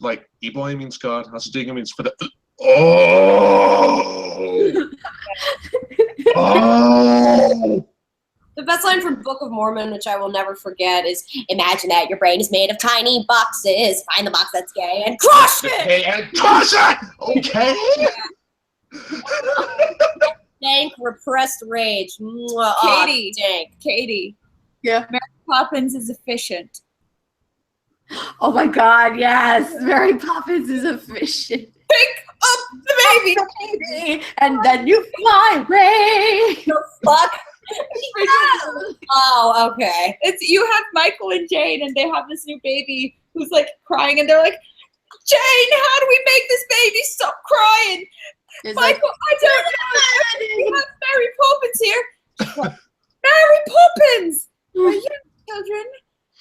like Ibawai means God, Hasadiga means for the oh. The best line from Book of Mormon, which I will never forget, is imagine that your brain is made of tiny boxes. Find the box that's gay and crush it! Okay, and crush it! Okay. Dank, repressed rage. Mwah, Katie. dank. Katie. Yeah. Mary Poppins is efficient. Oh my God, yes. Mary Poppins is efficient. Pick up the baby. Baby, and then you fly away. The fuck? Oh, okay. It's you have Michael and Jane, and they have this new baby who's like crying, and they're like, Jane, how do we make this baby stop crying? It's Michael, I don't know. We have Mary Poppins here. Mary Poppins! For you children,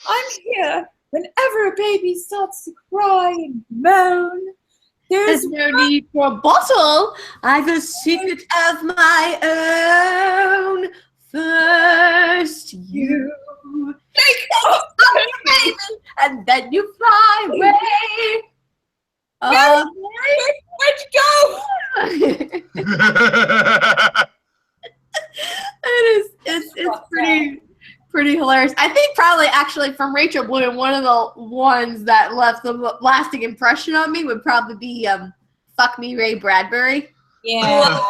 I'm here whenever a baby starts to cry and moan. There's no need for a bottle. I've a secret of my own. First you Make up the baby, and then you fly away. where'd you go? It's pretty hilarious. I think probably actually from Rachel Bloom, one of the ones that left the lasting impression on me would probably be "Fuck Me, Ray Bradbury." Yeah.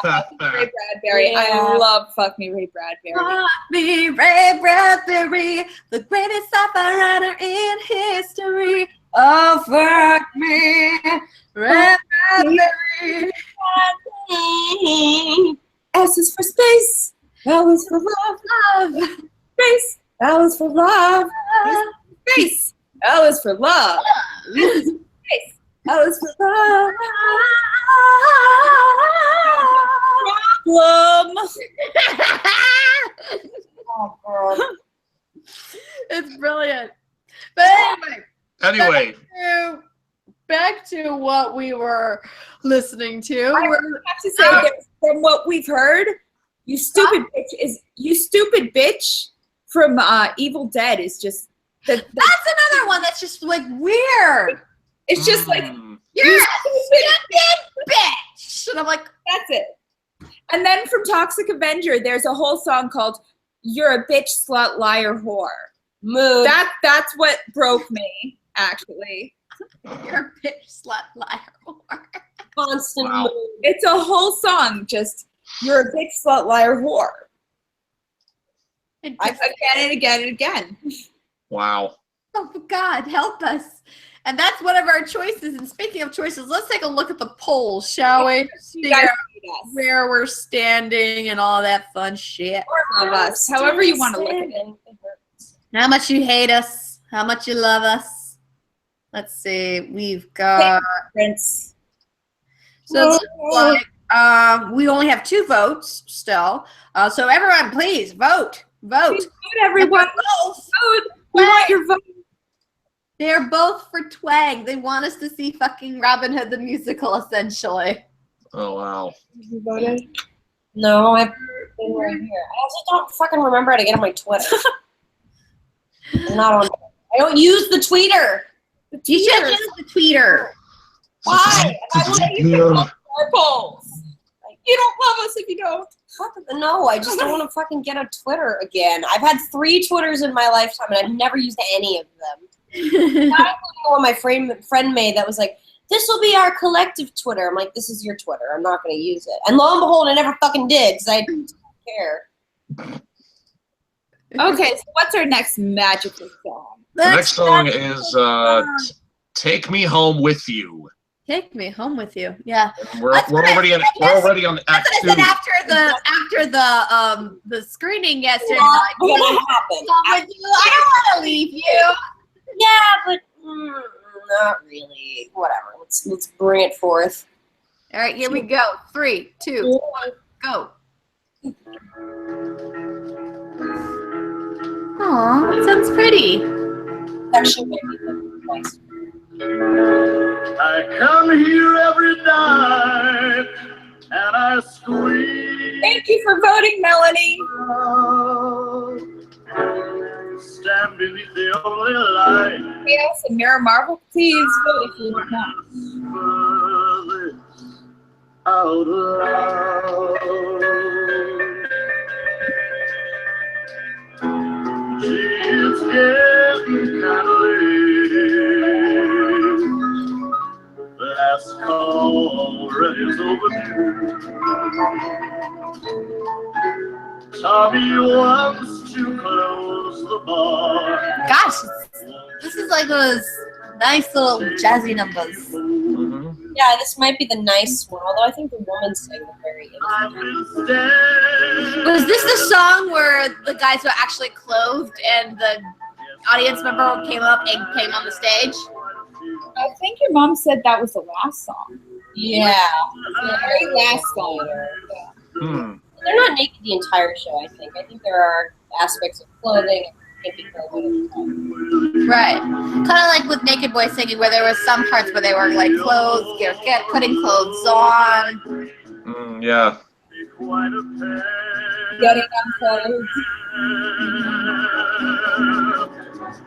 Ray Bradbury. Yeah. I love Fuck Me, Ray Bradbury. Fuck me, Ray Bradbury, the greatest sci-fi writer in history. Oh, fuck me, Ray Bradbury. S is for space. L is for love. Space. L is for love. Space. L is for love. Space. L is for love. Problem. Oh, girl. It's brilliant. But Anyway, back to what we were listening to. I have to say that from what we've heard, you stupid bitch from Evil Dead is just That's another one that's just like weird. it's just like You're a stupid bitch. And I'm like, that's it. And then from Toxic Avenger, there's a whole song called "You're a Bitch, Slut, Liar, Whore." Mood. That's what broke me, actually. you're a bitch, slut, liar, whore. Constant Wow. mood. It's a whole song, just "You're a bitch, slut, liar, whore." And Again and again and again. Wow. oh, God, help us. And that's one of our choices. And speaking of choices, let's take a look at the polls, shall we? You guys Figure out hate us. where we're standing and all that fun shit. Love us. However you want to look at it. How much you hate us. How much you love us. Let's see. We've got... Prince. So it looks like we only have 2 votes still. So everyone, please vote. Vote. Please vote, everyone. Both. Vote. We want your vote. They're both for Twang. They want us to see fucking Robin Hood the musical, essentially. Oh, wow. You voted? No, I've been right here. I also don't fucking remember how to get on my Twitter. I'm not on. I don't use the tweeter. You should use the tweeter. Why? I want to use Our polls. You don't love us if you don't. No, I just don't want to fucking get a Twitter again. I've had 3 Twitters in my lifetime, and I've never used any of them. Not including one my friend made that was like, this will be our collective Twitter. I'm like, this is your Twitter. I'm not going to use it. And lo and behold, I never fucking did because I didn't care. Okay, so what's our next magical song? The next song is "Take Me Home with You." Take me home with you. Yeah. We're already on Act That's 2. what I said after the screening yesterday. Not Like, gonna happen. home with you. I don't want to leave you. Yeah, but not really. Whatever. Let's bring it forth. All right, here we go. 3, 2, 1, go. Aw, that sounds pretty. Actually, maybe nice. I come here every night and I scream. Thank you for voting, Melanie. Stand beneath the only light. Chaos and Mirror Marvel, please vote if you want. Whisper this out loud. It's getting kind of late. Last call is overdue. Tommy wants to close the bar. Gosh, this is like those nice little jazzy numbers. Mhm. Yeah, this might be the nice one, although I think the woman sang the very I've innocent. been staring. Was this the song where the guys were actually clothed and the audience member came up and came on the stage? I think your mom said that was the last song. Yeah. The very last song. Yeah. Hmm. They're not naked the entire show, I think. I think there are aspects of clothing and maybe clothing. Right. Kind of like with Naked Boy singing, where there was some parts where they were like clothes, putting clothes on. Yeah. Quite a pair. Getting unclothed.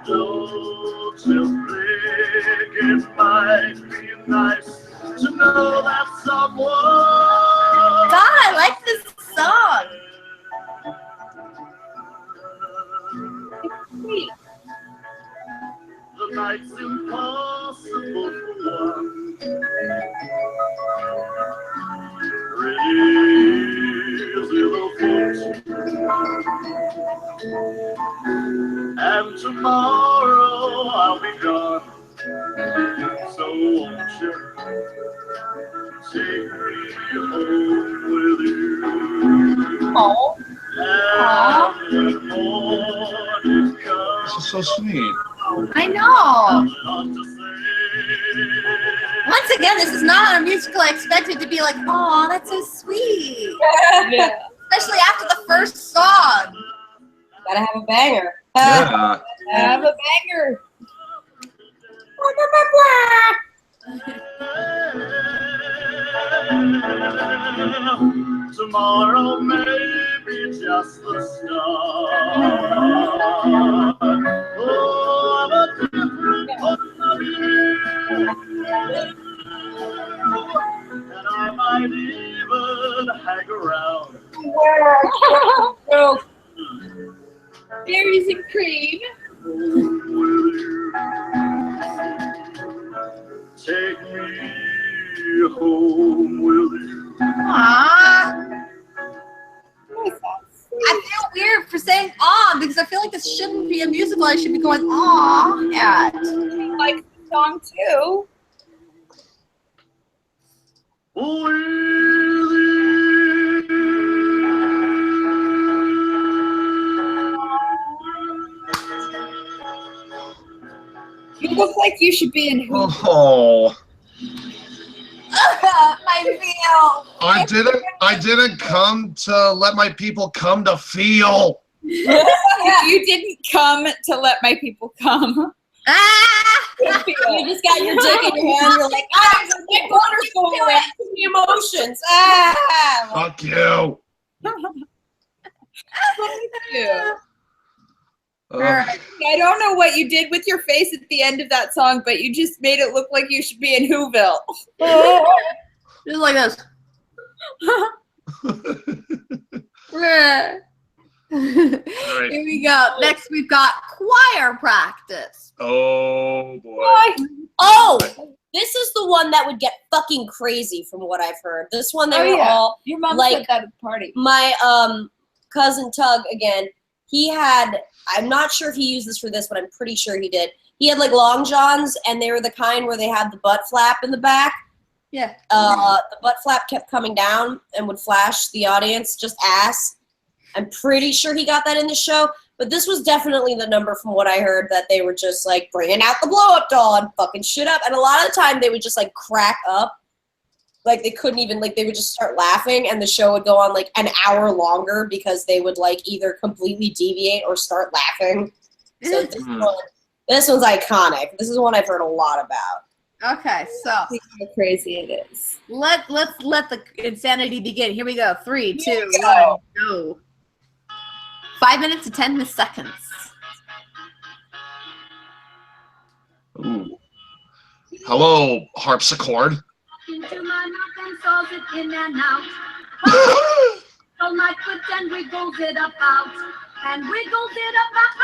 Don't you think it might be nice to know that someone? God, I like this song. Sweet. The night's impossible for one. Raise little foot. And tomorrow I'll be gone. So won't you take me home with you? Oh. And when morning comes, This is so sweet. I know. not to say. Once again, this is not a musical I expected to be like, oh, that's so sweet. Yeah. Especially after the first song. Gotta have a banger. Yeah. Have a banger. Tomorrow may be just the start. Oh, I'm a different point of view. And I might even hang around. Oh. Berries and cream. Home with you. Take me home with you. Aww. What's that? I I feel weird for saying "aw" because I feel like this shouldn't be a musical. I should be going "aw" at. Like the song too. You look like you should be in Who. Oh, My feel. I didn't come to let my people come to feel. You didn't come to let my people come. Ah! You just got your dick in your hand. You're like, ah, my boner's going away. The emotions. Ah. Fuck you. Yeah. Ugh. I don't know what you did with your face at the end of that song, but you just made it look like you should be in Whoville. Just like this. Right. Here we go. Next, we've got choir practice. Oh boy. Oh, this is the one that would get fucking crazy from what I've heard. This one they were all Your mom like- said that at the party. my cousin Tug again. He had, I'm not sure if he used this for this, but I'm pretty sure he did. He had like long johns, and they were the kind where they had the butt flap in the back. Yeah. The butt flap kept coming down and would flash the audience just ass. I'm pretty sure he got that in the show, but this was definitely the number from what I heard, that they were just like bringing out the blow up doll and fucking shit up. And a lot of the time they would just like crack up. Like they couldn't even, like they would just start laughing, and the show would go on like an hour longer because they would like either completely deviate or start laughing. So this one's iconic. This is one I've heard a lot about. Okay, so See how crazy it is. let's let the insanity begin. Here we go. 3, 2, Here we 1, go. go. 5 minutes to 10 seconds. Ooh. Hello, harpsichord. Into my mouth and saws it in and out. So my foot and wiggles it about. And wiggles it about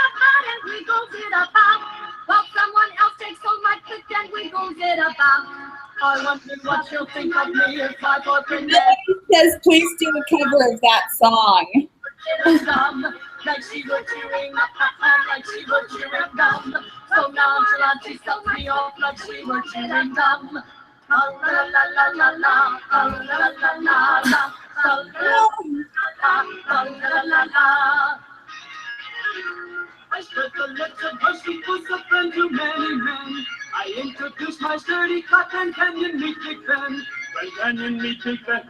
and wiggles it about. While someone else takes hold my foot and wiggles it about. I wonder what she'll think of me if my boyfriend He says, please do a cover of that song. gum. Like she was chewing like she was chewing gum. So nonchalant she sucks me off like she was chewing gum. Oh la la la la la, oh la la la la, oh la la la. I spread the lips of her, she was a friend to many men. I introduced my sturdy cotton canyon meet Big Ben. When canyon meet Big Ben,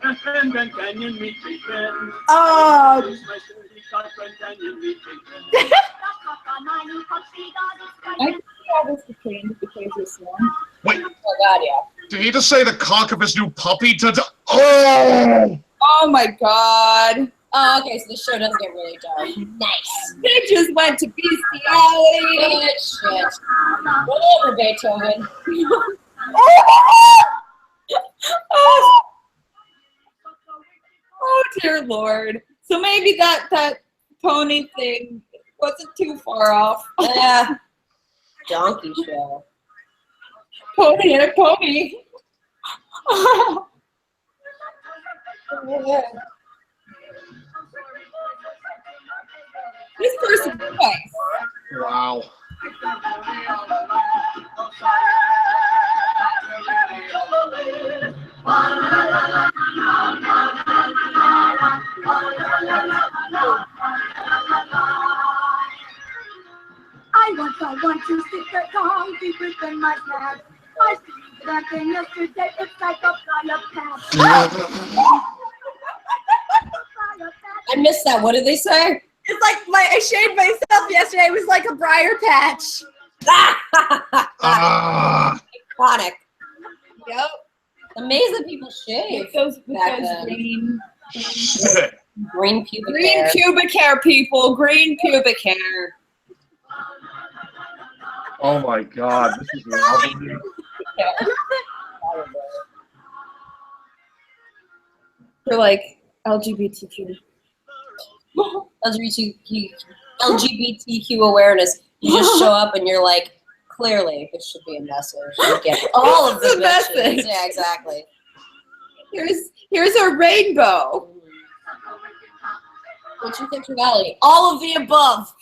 when canyon meet Big Ben. Oh, Introduced my sturdy cotton canyon meet Big Ben. I think that was the train to the crazy song. Wait, Oh god, yeah. did he just say the cock of his new puppy to Oh! Oh my god. Oh, okay, so the show does get really dark. Nice. They just went to bestiality. Good shit. Whatever, Beethoven. Oh dear Lord. So maybe that pony thing wasn't too far off. Yeah. Donkey show. Pony and a pony. This person's nice. Wow. I want to stick the tongue deep within my pants. I see that thing yesterday, it's like a fire patch. I missed that. What did they say? it's like I shaved myself yesterday. It was like a briar patch. Ah. Iconic. Yep. Amazed that people shave. Those Back then. Shit. Green pubic green hair. pubic hair, people. Green pubic hair. Oh my god, this is lovely. For like LGBTQ. LGBTQ awareness. You just show up and you're like, clearly this should be a message. You get all of the It's a messages. message. Yeah, exactly. Here's a rainbow. What's your sexuality? All of the above.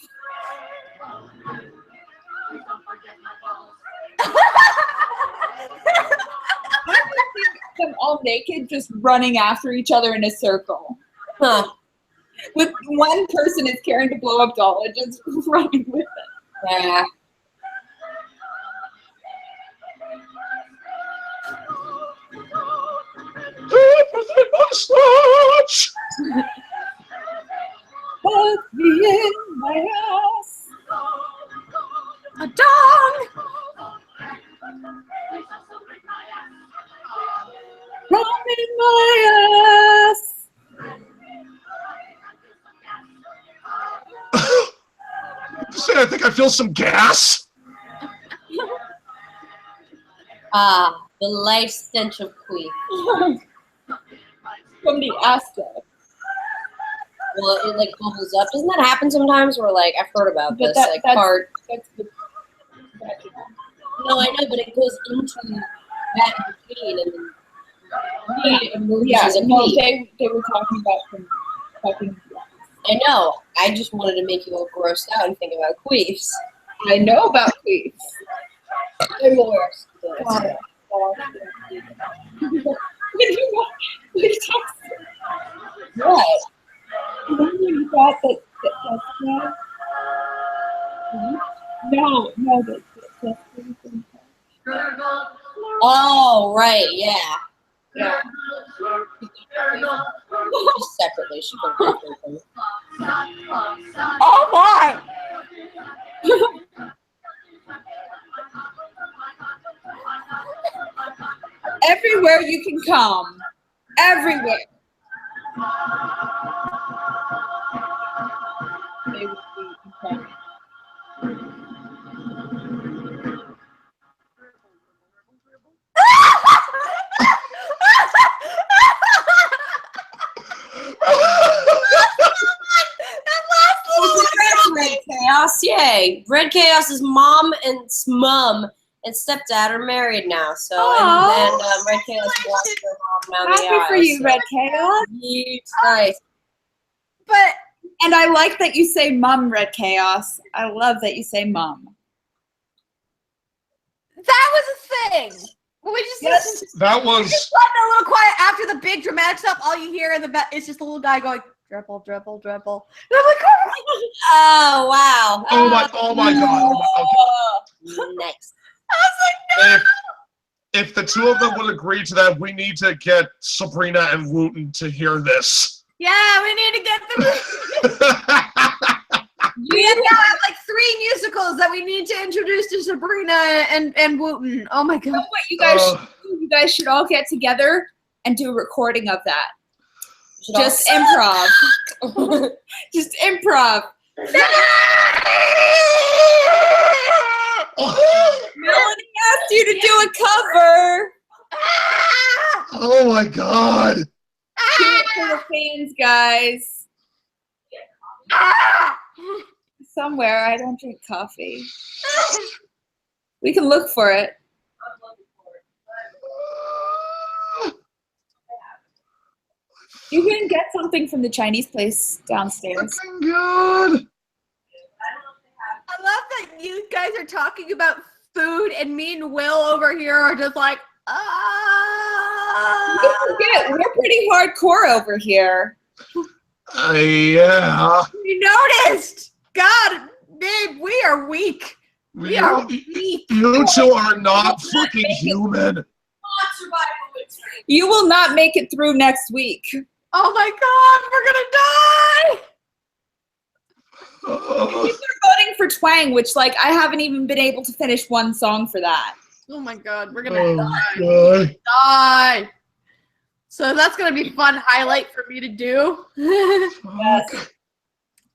Them all naked, just running after each other in a circle. Huh. With one person is carrying the blow-up doll and just running with it. Yeah. Fuck me in my ass. A dong! Come in my ass. I think I feel some gas. Ah, the life stench of queef. From the aspect. Well, it like bubbles up. Doesn't that happen sometimes? Where like I've heard about But this, like fart. That's the No, I know, but it goes into that machine and then it emerges yeah, as a no, queef. they were talking about from fucking. I know. I just wanted to make you all grossed out and think about queefs. I know about queefs. They're the worst. What? You thought that's no, that's Oh, right, yeah. yeah. Just separately, she can both of them. Oh my! Everywhere you can come. Everywhere. They would be incredible. Red Chaos, yay! Red Chaos's mom and stepdad are married now, so and Red Chaos walks their mom down the aisle. Happy for you, so. Red Chaos. It's nice. But And I like that you say mum, Red Chaos. I love that you say mum. that was a thing. We just That was. just left it a little quiet after the big dramatic stuff. All you hear in the back is just a little guy going dribble, dribble, dribble. And I'm like, Oh wow! Oh my god. Oh my, okay. Nice. If the two of them would agree to that, we need to get Sabrina and Wooten to hear this. yeah, we need to get them. We now have like 3 musicals that we need to introduce to Sabrina and Wooten. Oh my You know god. what you guys should do? You guys should all get together and do a recording of that. Just improv. Just improv. Melanie asked you to do a cover. Oh my god. Do it for the fans, guys. Somewhere. I don't drink coffee. We can look for it. You can get something from the Chinese place downstairs. Fucking good. I love that you guys are talking about food and me and Will over here are just like, Don't forget, we're pretty hardcore over here. Yeah. You noticed. God, babe, we are weak. We are weak. You two are not fucking human. You will not make it through next week. Oh my god, we're gonna die. People are voting for Twang, which, like, I haven't even been able to finish one song for that. Oh my god, we're gonna die. God. Die. So that's gonna be a fun highlight for me to do. Fuck.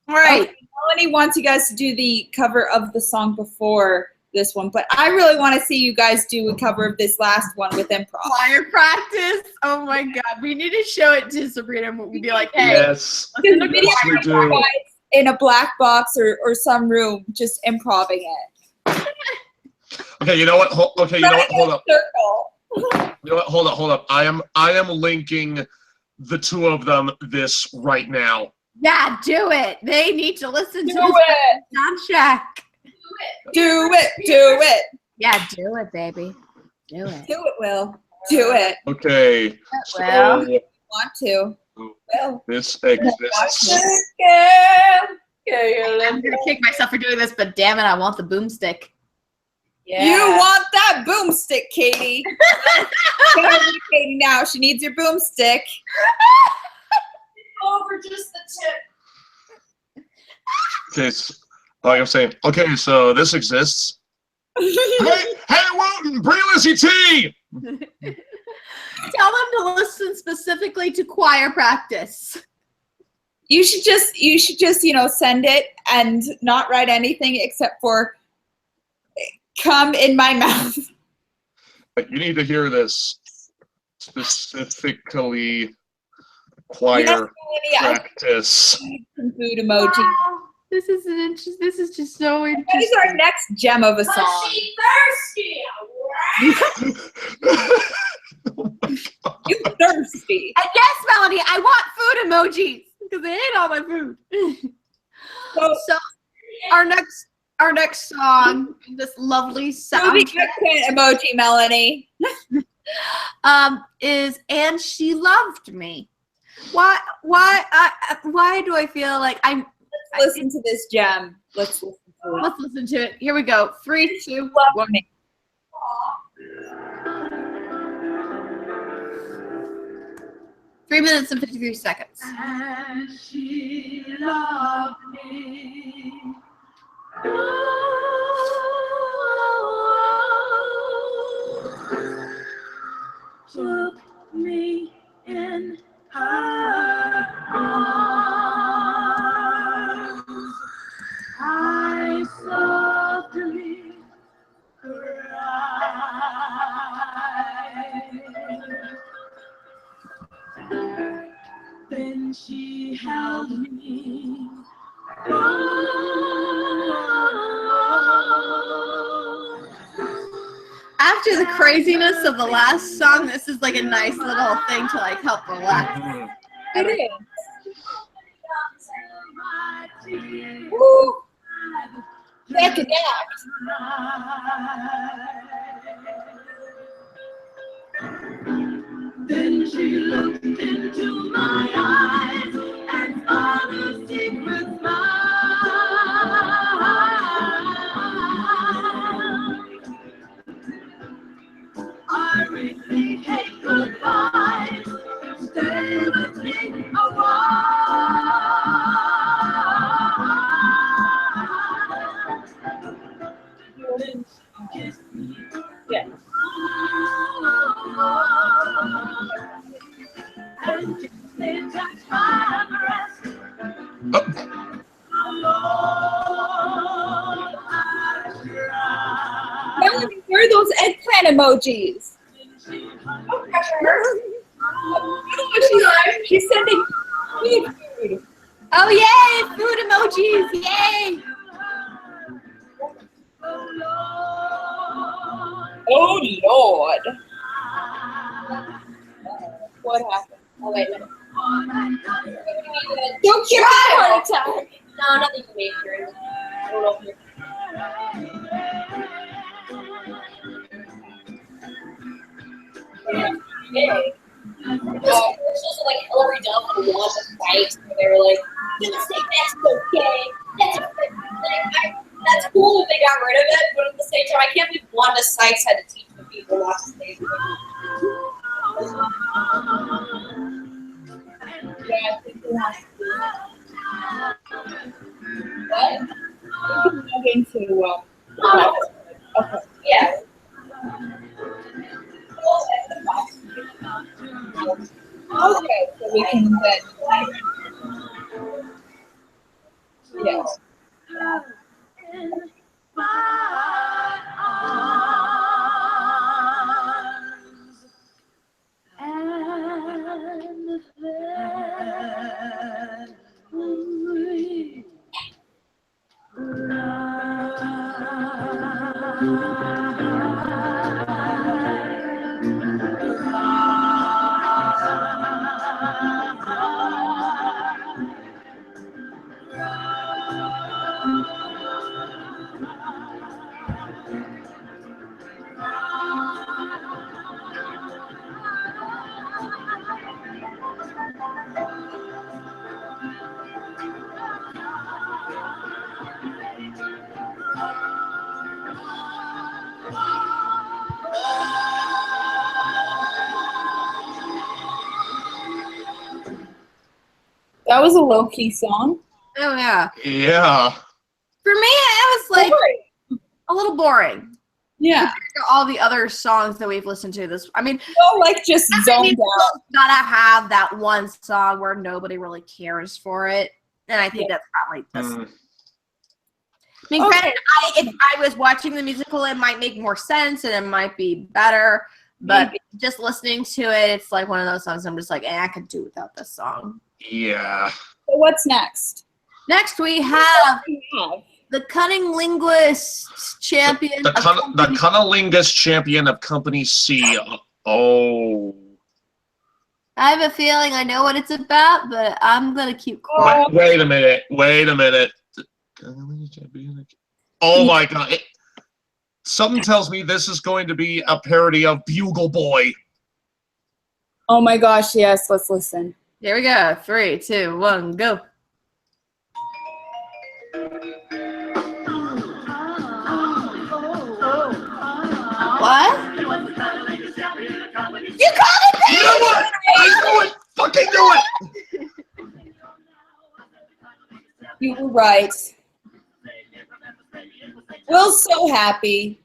All right. Okay, Melanie wants you guys to do the cover of the song before this one, but I really want to see you guys do a cover of this last one with improv. Choir practice. Oh my god, we need to show it to Sabrina and we'd be like, hey, Yes. Because the video Yes, we is do. you guys in a black box or some room just improving it. Okay, you know what? Okay, you know what? Hold up. Circle. You know what? Hold up. I am linking the two of them this right now. Yeah, do it. They need to listen to Do this it. soundtrack. Do it. Do it. Yeah, do it, baby. Do it. Do it, Will. Do it. Okay. Well. So Want to. Will. this exists. I'm gonna kick myself for doing this, but damn it, I want the boomstick. Yeah. You want that boomstick, Katie. Go over to Katie now. She needs your boomstick. over just the tip. Okay, so, like I'm saying, okay, so this exists. Hey, Wilton, bring Lizzie tea! Tell them to listen specifically to choir practice. You should just, send it and not write anything except for "come in my mouth." But you need to hear this specifically choir Yes, Melanie, I practice. need some food emoji. Wow. This is just so That is interesting. our next gem of a song. She thirsty. You thirsty. And yes, Melanie, I want food emojis because they ate all my food. So our next song, this lovely Movie soundtrack, emoji, Melanie. is "And She Loved Me." Why do I feel like I'm? Let's listen to this gem. Let's listen to it. Let's listen to it. Here we go. 3, 2, Love 1. me. 3 minutes and 53 seconds. And she loved me. Took me in her arms. I softly cried. Then she held me. After the craziness of the last song, this is like a nice little thing to like help relax. It is. Woo! Neck and neck. Then she looked into my eyes and saw the secret smile. I really hate goodbye. Stay with me a while. Then she kissed me. Yeah. And gently touched my breast. Alone I cried. Melanie, where are those eggplant emojis? She's sending food. Oh yay! Food emojis! Yay! Oh Lord. What happened? Oh wait a minute. Don't cry! Heart attack. No, nothing to make here. I don't know if you're. Yeah. Those commercials are like Hillary Duff and Roza fight, where they were like, "You just think that's okay. That's cool that they got rid of it, but at the same time, I can't believe Wanda Sykes had to teach the people not to say it." Yeah, I think we have to. What? Into okay. Yeah. Okay, so we can then. Yes. In my arms. And then we That was a low-key song. Oh yeah. Yeah. For me, it was like Boring. a little boring. Yeah. Compared to all the other songs that we've listened to this. I mean, So, like, just zoned out. gotta have that one song where nobody really cares for it, and I think that's probably this. Mm. I mean, Okay. granted, if I was watching the musical, it might make more sense and it might be better. But Maybe. just listening to it, it's like one of those songs I'm just like, I could do without this song. Yeah. So what's next? Next, we have the Cunning Linguist champion. The Cunnilingus champion of Company C. Oh. I have a feeling I know what it's about, but I'm going to keep quiet. Wait a minute. Oh my God. Something tells me this is going to be a parody of Bugle Boy. Oh my gosh, yes, let's listen. Here we go. 3, 2, 1, go. What? You called it, You know what? I knew it! Fucking knew it! You were right. Will's so happy.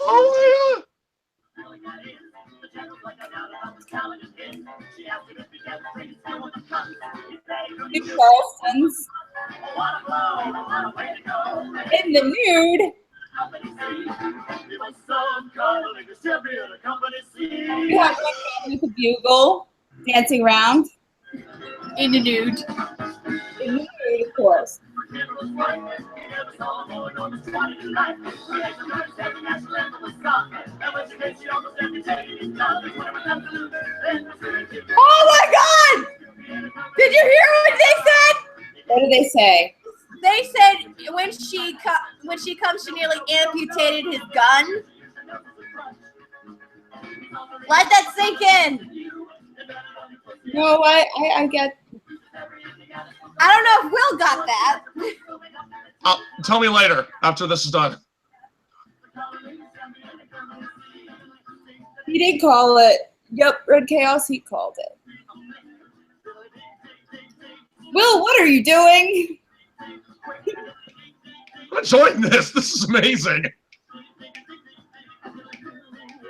Oh yeah! New Charleston's in the nude. You have one man with a bugle dancing around. in the nude. In the nude, of course. Oh my God! Did you hear what they said? What did they say? They said when she comes, she nearly amputated his gun. Let that sink in. No, I get. I don't know if Will got that. Tell me later, after this is done. He did call it. Yep, Red Chaos, he called it. Will, what are you doing? I'm enjoying this. This is amazing.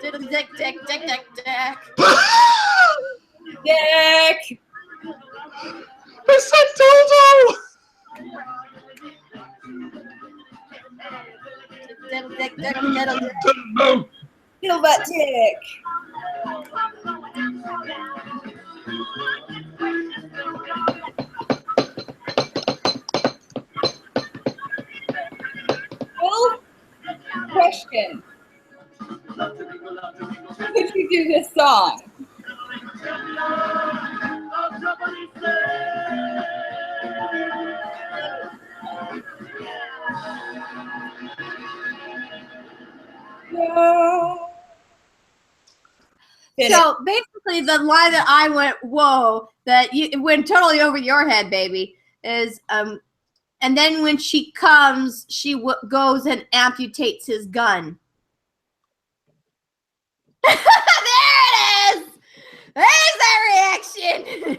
Dick, dick, dick, dick, dick, dick. Dick! I said dildo! Dick, dick, dick, dick, dick. No. Feel that dick. Will, question. How did you do this song? No. So basically, the line that I went, whoa, that it went totally over your head, baby, is and then when she comes, she goes and amputates his gun. There it is. There's that reaction.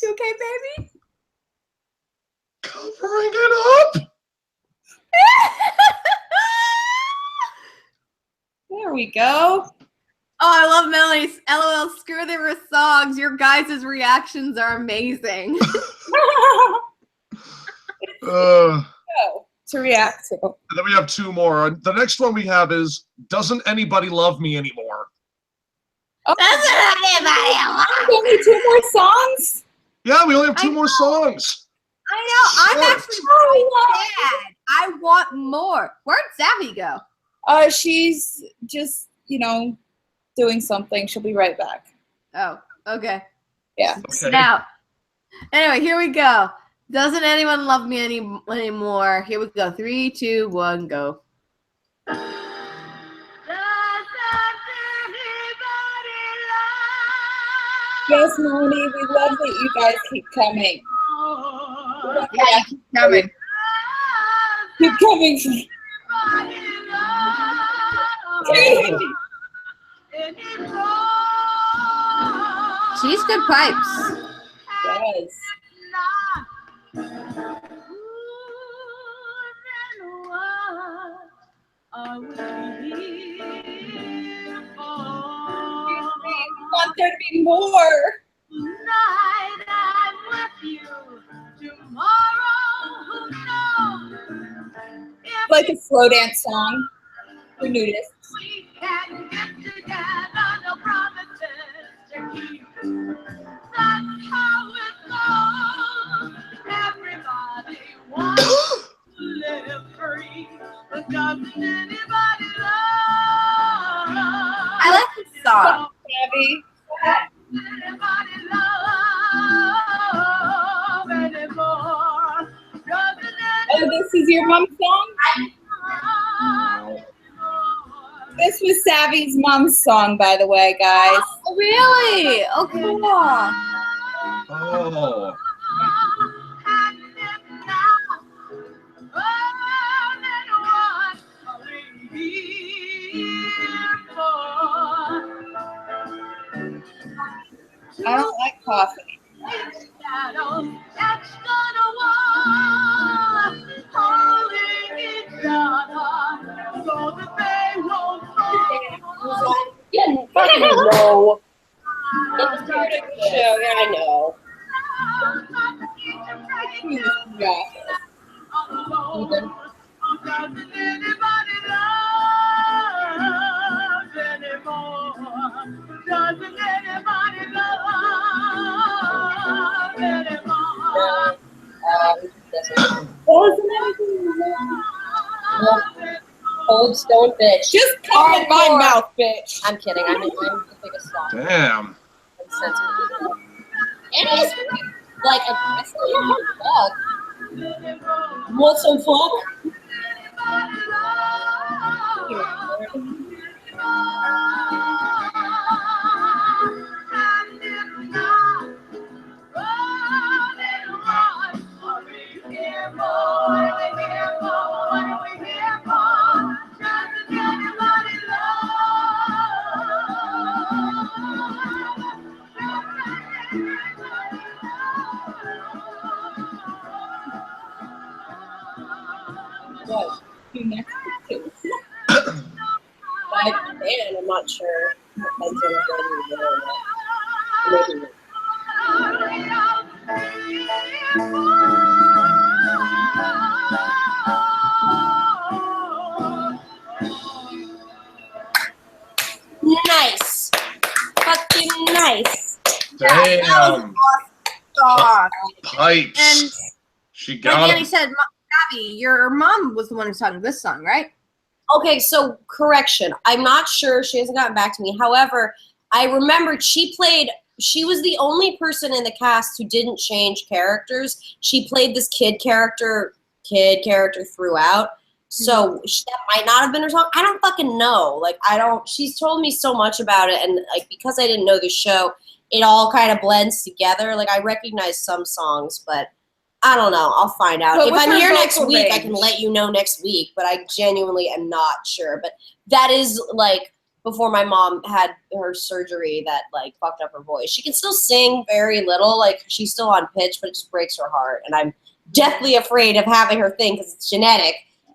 You okay, baby? Covering it up. There we go. Oh, I love Melanie's. LOL, screw the songs. Your guys' reactions are amazing. Oh, to react to. And then we have two more. The next one we have is Doesn't Anybody Love Me Anymore? Oh, Doesn't anybody love me? only 2 more songs? Yeah, we only have 2 more songs. I know. I'm Shit. actually really sad. I want more. Where'd Savvy go? She's just, doing something. She'll be right back. Oh, okay. Yeah. Okay. Now, anyway, here we go. Doesn't anyone love me anymore? Here we go. 3, 2, 1, go. Doesn't Yes, Moni, we love that you guys keep coming. Yeah, you keep coming. Keep coming. She's good pipes. Yes. We want there to be more. Tonight I'm with you. Tomorrow, who knows? If Like a slow dance song for nudists. we can get together, no promises to keep. That's how it goes. Everybody wants to live free, but doesn't anybody love? I like this song. Abby. Anybody love anymore? Doesn't Oh, this is your mom's song? anybody This was Savvy's mom's song, by the way, guys. Oh, really? Oh, cool. Oh. I don't like coffee. Yeah, fucking no. It's part of the show. Yeah, I know. Yeah. Doesn't anybody love anymore? Doesn't anybody love anymore? Cold stone bitch. Just come in my Hardcore. mouth, bitch. I'm kidding. I'm the biggest slob. Damn. I'm sensitive. And he's like aggressively fuck. Want some fuck? What? You next too. I can, I'm not sure. Depends on whether you're there or not. Maybe. Nice. Fucking nice. Damn. Song. Pipes. And She like got Annie him. said, Abby, your mom was the one who sung this song, right? Okay, so correction. I'm not sure. She hasn't gotten back to me. However, I remembered she was the only person in the cast who didn't change characters. She played this kid character throughout. So that might not have been her song. I don't fucking know. Like, she's told me so much about it. And like, because I didn't know the show, it all kind of blends together. Like, I recognize some songs, but I don't know. I'll find out. But If with I'm her here next vocal week, I range. can let you know next week, but I genuinely am not sure. But that is like before my mom had her surgery that like fucked up her voice. She can still sing very little, like she's still on pitch, but it just breaks her heart. And I'm deathly afraid of having her thing because it's genetic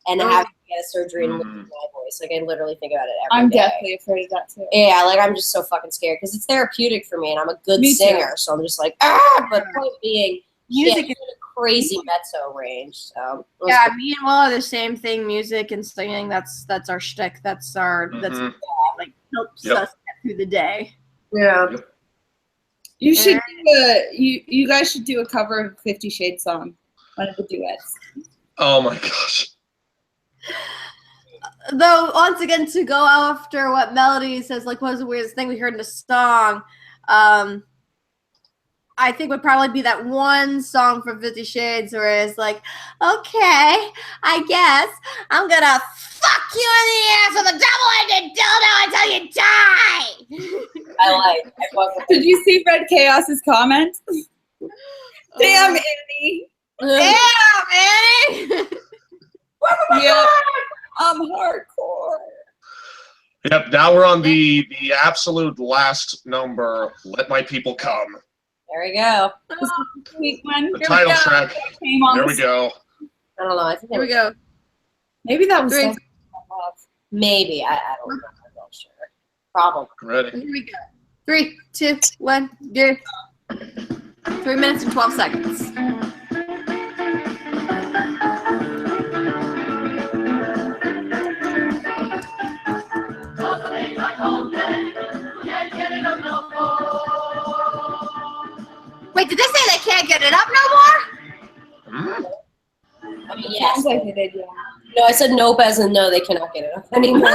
and having to get a surgery and lose my voice. Like I literally think about it every I'm day. definitely afraid of that too. Yeah, like I'm just so fucking scared because it's therapeutic for me and I'm a good Me too. singer. So I'm just like, but point being, Music she has a crazy mezzo range. So Yeah, me and Will are the same thing. Music and singing. That's our shtick. That's like helps Yep. us get through the day. yeah. You should do you guys should do a cover of 50 Shades song. One of the duets. Oh my gosh. Though, once again, to go after what Melody says, like, what was the weirdest thing we heard in a song? I think would probably be that one song from 50 Shades where it's like, okay, I guess I'm gonna fuck you in the ass with a double-ended dildo until you die. I fuck with Did you see Red Chaos's comment? Damn, Annie. Damn, Annie! Yeah, I'm hardcore. Yep, now we're on the absolute last number. Let My People Come. There we go. Sweet one. The title track. Came on There the we go. I don't know. I think Here we go. Maybe that was 3. maybe. I don't know. I'm not sure. Probably. Ready? Here we go. 3, 2, 1, go. 3 minutes and 12 seconds. Wait, did they say they can't get it up no more? I mean, yes. Sounds like they did, yeah. No, I said nope as in no, they cannot get it up anymore.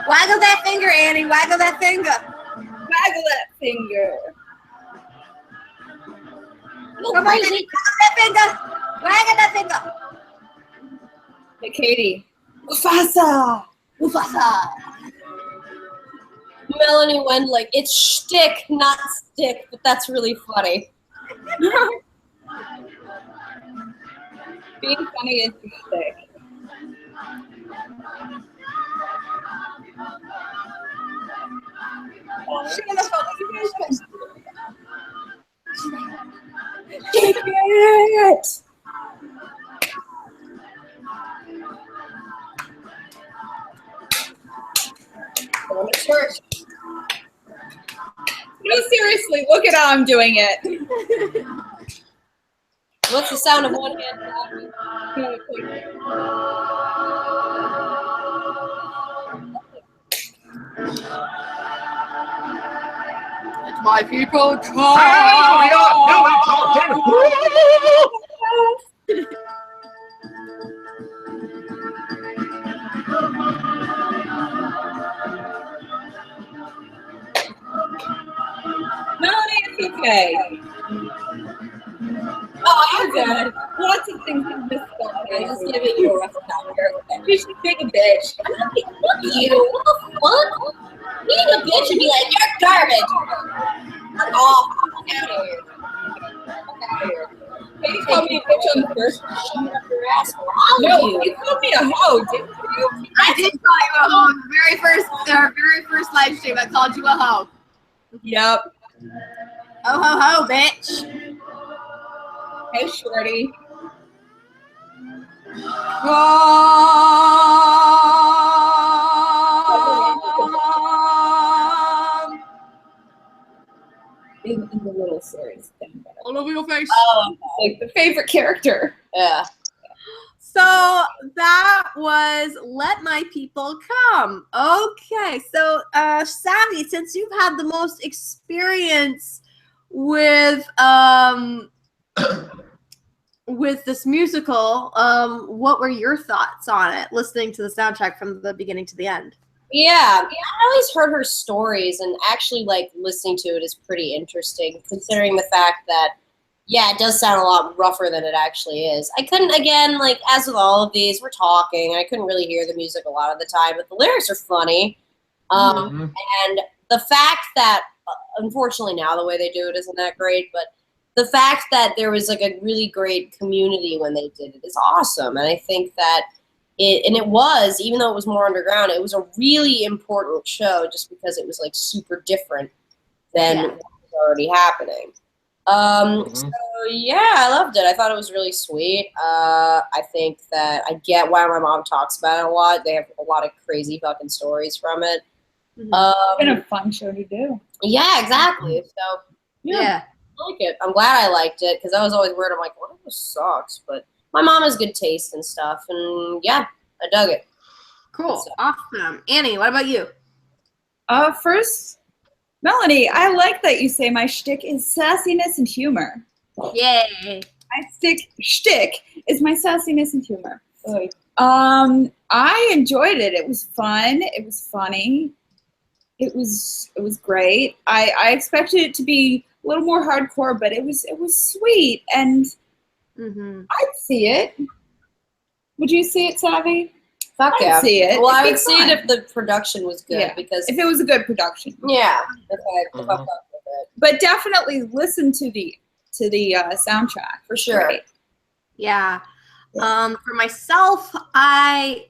Waggle that finger, Annie. Waggle that finger. Waggle that finger. Come on, Annie. Waggle that finger. Waggle that finger. Hey, Katie. Mufasa. Mufasa. Melanie went like, it's shtick, not stick, but that's really funny. Being funny is sick. Take it! Going to church. No, seriously, look at how I'm doing it. What's the sound of one hand clapping? Let my people come. Melanie, it's okay. Oh, I'm good. Lots of things in this stuff. I'm just giving you a rough time here. You should be a bitch. Fuck you. What the fuck? Being a bitch would be like, you're garbage. Fuck off. Get out of here. Get out of here. You called me a bitch on the first. Shut up your ass. All No, of you. you called me a hoe, didn't you? I did call you a hoe. Our very first live stream, I called you a hoe. Yep. Oh ho ho, bitch. Hey, shorty. In the little series thing. All over your face. Oh, Like the favorite character. yeah. So that was Let My People Come. Okay, so Savvy, since you've had the most experience with this musical, what were your thoughts on it, listening to the soundtrack from the beginning to the end? Yeah, I always heard her stories, and actually, like, listening to it is pretty interesting, considering the fact that, yeah, it does sound a lot rougher than it actually is. I couldn't, again, like, as with all of these, we're talking, I couldn't really hear the music a lot of the time, but the lyrics are funny. And the fact that, unfortunately now the way they do it isn't that great, but the fact that there was, like, a really great community when they did it is awesome. And I think that it was, even though it was more underground, it was a really important show just because it was, like, super different than what was already happening. So yeah, I loved it. I thought it was really sweet. I think that I get why my mom talks about it a lot. They have a lot of crazy fucking stories from it. It's been a fun show to do. Yeah, exactly. So Yeah. like it. I'm glad I liked it because I was always worried. I'm like, well, this sucks. But my mom has good taste and stuff, and yeah, I dug it. Cool. Awesome. Annie, what about you? First, Melanie, I like that you say my shtick is sassiness and humor. Yay. My shtick is my sassiness and humor. I enjoyed it. It was fun. It was funny. It was great. I expected it to be a little more hardcore, but it was sweet, and I'd see it. Would you see it, Savvy? Fuck yeah. I'd see it. Well, I It'd would be see fun. it if the production was good, Yeah. because If it was a good production. yeah, if I fucked up with it, But definitely listen to the soundtrack. for sure. Great. Yeah. For myself, I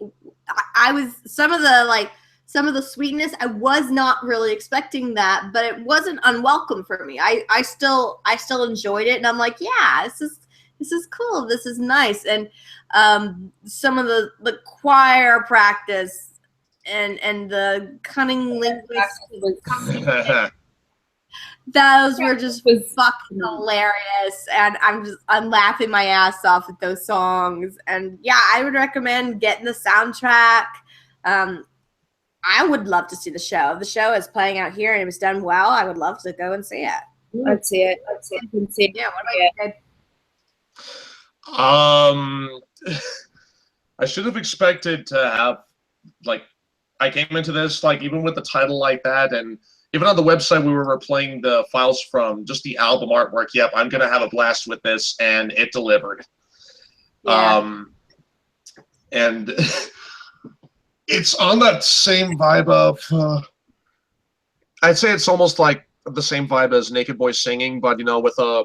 was some of the sweetness, I was not really expecting that, but it wasn't unwelcome for me. I still enjoyed it, and I'm like, yeah, this is cool. This is nice. And some of the choir practice and the cunning linguistics, those were just fucking hilarious, and I'm laughing my ass off at those songs. And yeah, I would recommend getting the soundtrack. I would love to see the show. If the show is playing out here and it was done well, I would love to go and see it. I'd see it. Yeah, what about you? I should have expected to have, like, I came into this, like, even with the title like that, and even on the website we were playing the files from, just the album artwork. Yep, I'm gonna have a blast with this, and it delivered. Yeah. And it's on that same vibe of, I'd say it's almost like the same vibe as Naked Boy Singing, but, you know, with a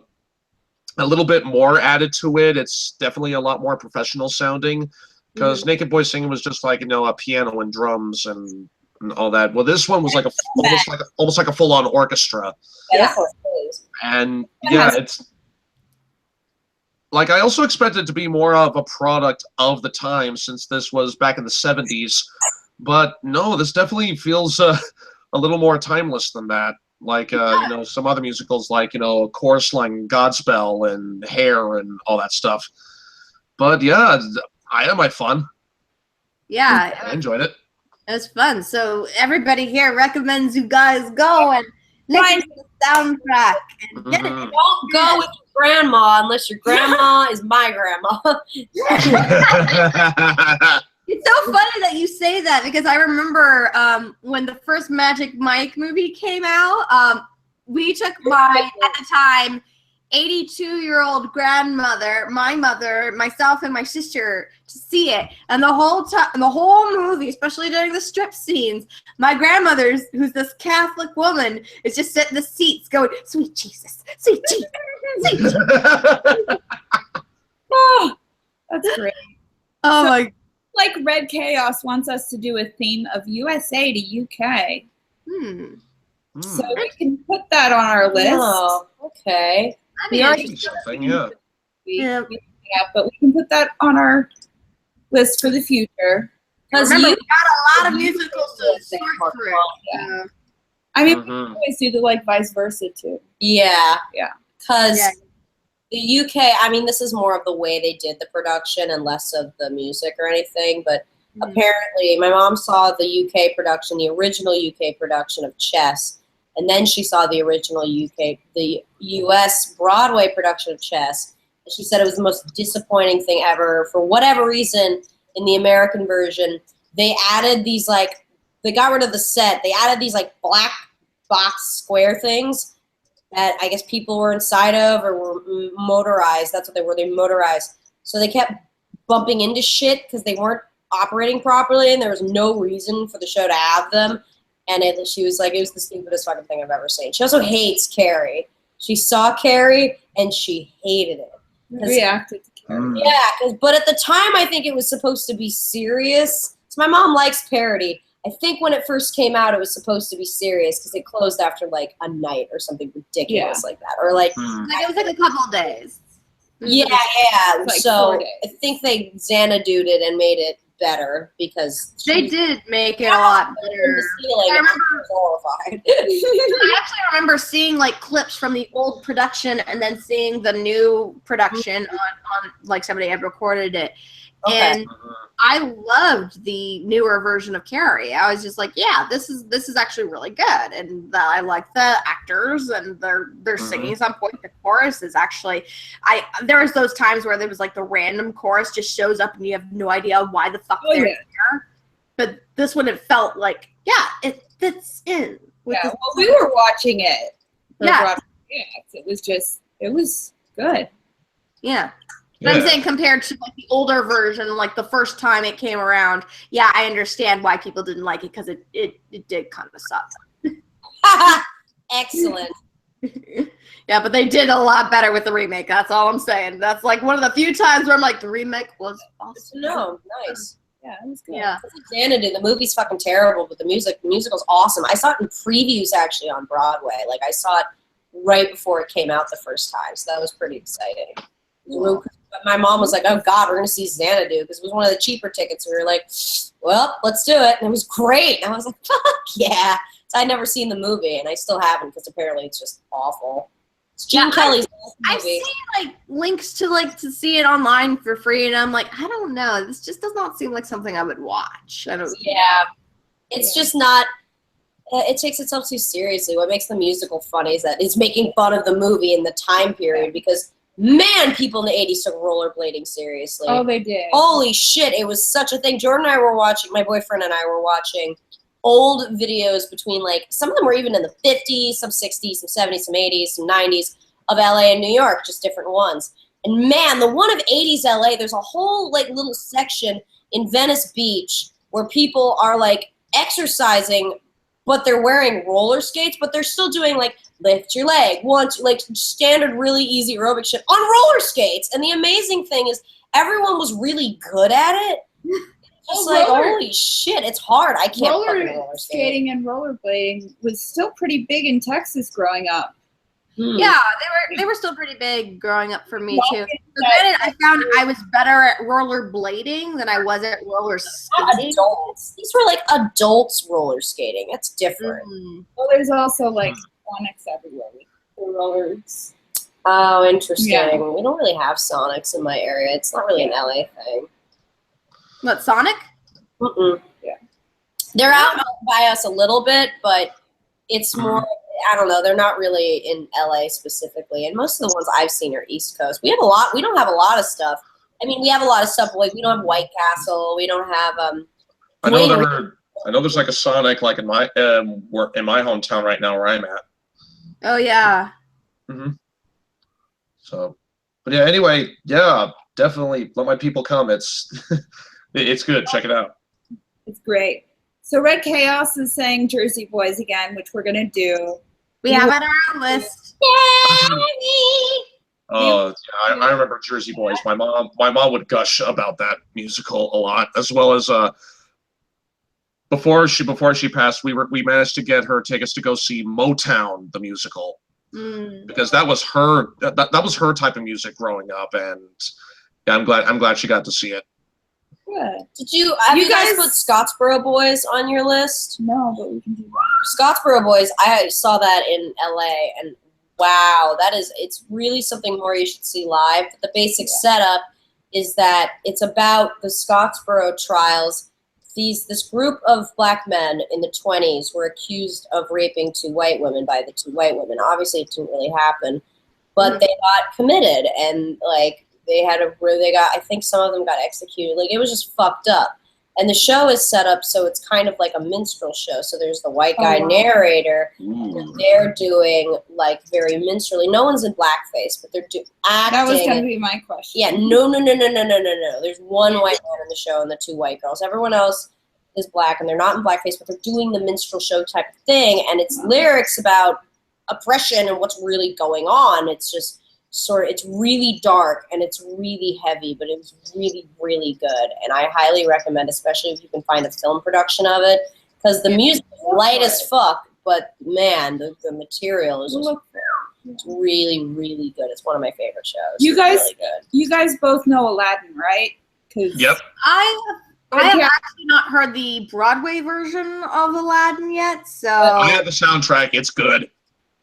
little bit more added to it. It's definitely a lot more professional sounding, because Naked Boy Singing was just like, you know, a piano and drums and all that. Well, this one was like almost like a full-on orchestra. Yeah. And yeah, it's like, I also expected it to be more of a product of the time, since this was back in the 70s. But no, this definitely feels a little more timeless than that. Like, you know, some other musicals, like, you know, Chorus Line, Godspell, and Hair, and all that stuff. But yeah, I had my fun. Yeah, I enjoyed it. it was fun. So everybody here recommends you guys go and listen to the soundtrack and get it. Mhm. Don't go with your grandma unless your grandma is my grandma. It's so funny that you say that, because I remember when the first Magic Mike movie came out, we took my, at the time, 82-year-old grandmother, my mother, myself, and my sister to see it. And the whole time, the whole movie, especially during the strip scenes, my grandmother's, who's this Catholic woman, is just sitting in the seats going, "Sweet Jesus, sweet Jesus, sweet Jesus." Oh, that's great. Oh my. Like Red Chaos wants us to do a theme of USA to UK. So we can put that on our list. Oh, okay. I That'd be something, yeah. Yeah. But we can put that on our list for the future. Because Remember, you we got a lot of musicals to sort through. Yeah. I mean, we always do the like vice versa too. yeah. Yeah. Because Yeah. the UK, I mean, this is more of the way they did the production and less of the music or anything. But apparently, my mom saw the UK production, the original UK production of Chess, and then she saw the original the US Broadway production of Chess. And she said it was the most disappointing thing ever. For whatever reason, in the American version, they added these, like, they got rid of the set. They added these, like, black box square things that I guess people were inside of or were motorized. That's what they were. They motorized. So they kept bumping into shit because they weren't operating properly, and there was no reason for the show to have them. And she was like, it was the stupidest fucking thing I've ever seen. She also hates Carrie. She saw Carrie, and she hated it. Reacted to Carrie. Yeah, but at the time, I think it was supposed to be serious. So my mom likes parody. I think when it first came out, it was supposed to be serious because it closed after like a night or something ridiculous like that. Or like, Like, it was like a couple of days. yeah. Like So 4 days. I think they Xanadu'd it and made it better because They did make it a lot better. I remember- was horrified. I actually remember seeing like clips from the old production and then seeing the new production on like somebody had recorded it. Okay. And I loved the newer version of Carrie. I was just like, yeah, this is actually really good. And I like the actors and they're singing some point. The chorus is actually there was those times where there was like the random chorus just shows up and you have no idea why the fuck they're there. But this one, it felt like, yeah, it fits in. Well, we were watching it. Yeah. It was good. Yeah. But I'm saying compared to like the older version, like the first time it came around, yeah, I understand why people didn't like it because it did kind of suck. Excellent. Yeah, but they did a lot better with the remake. That's all I'm saying. That's like one of the few times where I'm like, the remake was awesome. No, nice. Yeah, it was good. Yeah. Xanadu, the movie's fucking terrible, but the musical's awesome. I saw it in previews actually on Broadway. Like I saw it right before it came out the first time, so that was pretty exciting. But my mom was like, oh God, we're going to see Xanadu, because it was one of the cheaper tickets. We were like, well, let's do it. And it was great. And I was like, fuck yeah. So I'd never seen the movie, and I still haven't, because apparently it's just awful. It's Gene Kelly's I've movie. seen like links to see it online for free, and I'm like, I don't know. This just does not seem like something I would watch. I don't. Yeah. It's just not, it takes itself too seriously. What makes the musical funny is that it's making fun of the movie in the time period, because man, people in the 80s took rollerblading seriously. Oh, they did. Holy shit, it was such a thing. Jordan and I were watching, my boyfriend and I were watching old videos between, like, some of them were even in the 50s, some 60s, some 70s, some 80s, some 90s of LA and New York, just different ones. And man, the one of 80s LA, there's a whole, like, little section in Venice Beach where people are, like, exercising, but they're wearing roller skates, but they're still doing, like, lift your leg, like standard really easy aerobic shit on roller skates. And the amazing thing is everyone was really good at it. Just like, holy shit, it's hard. I can't fucking roller skate. Skating and rollerblading was still pretty big in Texas growing up. Yeah, they were still pretty big growing up for me too. Granted, I found I was better at rollerblading than I was at roller skating. Adults. These were like adults roller skating. That's different. Well, there's also like Sonics everywhere with the rollers. Oh, interesting. Yeah. We don't really have Sonics in my area. It's not really an LA thing. What, Sonic? Yeah. They're out by us a little bit, but it's more, I don't know, they're not really in LA specifically. And most of the ones I've seen are East Coast. We don't have a lot of stuff. I mean, we have a lot of stuff, like we don't have White Castle. We don't have I know there's like a Sonic like in my hometown right now where I'm at. Oh yeah. So, but yeah, anyway, yeah, definitely let my people come. It's it's good. Check it out. It's great. So Red Chaos is saying Jersey Boys again, which we're gonna do. We have it on our list. Oh, yeah, I remember Jersey Boys. My mom would gush about that musical a lot, as well as before she passed, we managed to get her take us to go see Motown the musical, because that was her that was her type of music growing up, and yeah, I'm glad she got to see it. Good. Did you guys put Scottsboro Boys on your list? No, but we can do that. Scottsboro Boys, I saw that in LA, and wow, it's really something more you should see live. But the basic setup is that it's about the Scottsboro trials. This group of black men in the 20s were accused of raping two white women by the two white women. Obviously, it didn't really happen, but they got committed, and like I think some of them got executed. Like, it was just fucked up. And the show is set up so it's kind of like a minstrel show. So there's the white guy narrator. And they're doing like very minstrelly. No one's in blackface, but they're acting. That was going to be my question. Yeah, no. There's one white man in the show and the two white girls. Everyone else is black, and they're not in blackface, but they're doing the minstrel show type of thing. And it's lyrics about oppression and what's really going on. It's just it's really dark and it's really heavy, but it was really, really good. And I highly recommend, especially if you can find a film production of it, because the music is light as fuck, but man, the material is just it's really, really good. It's one of my favorite shows. You guys, really good. You guys both know Aladdin, right? Yep. I have actually not heard the Broadway version of Aladdin yet, so I have the soundtrack. It's good.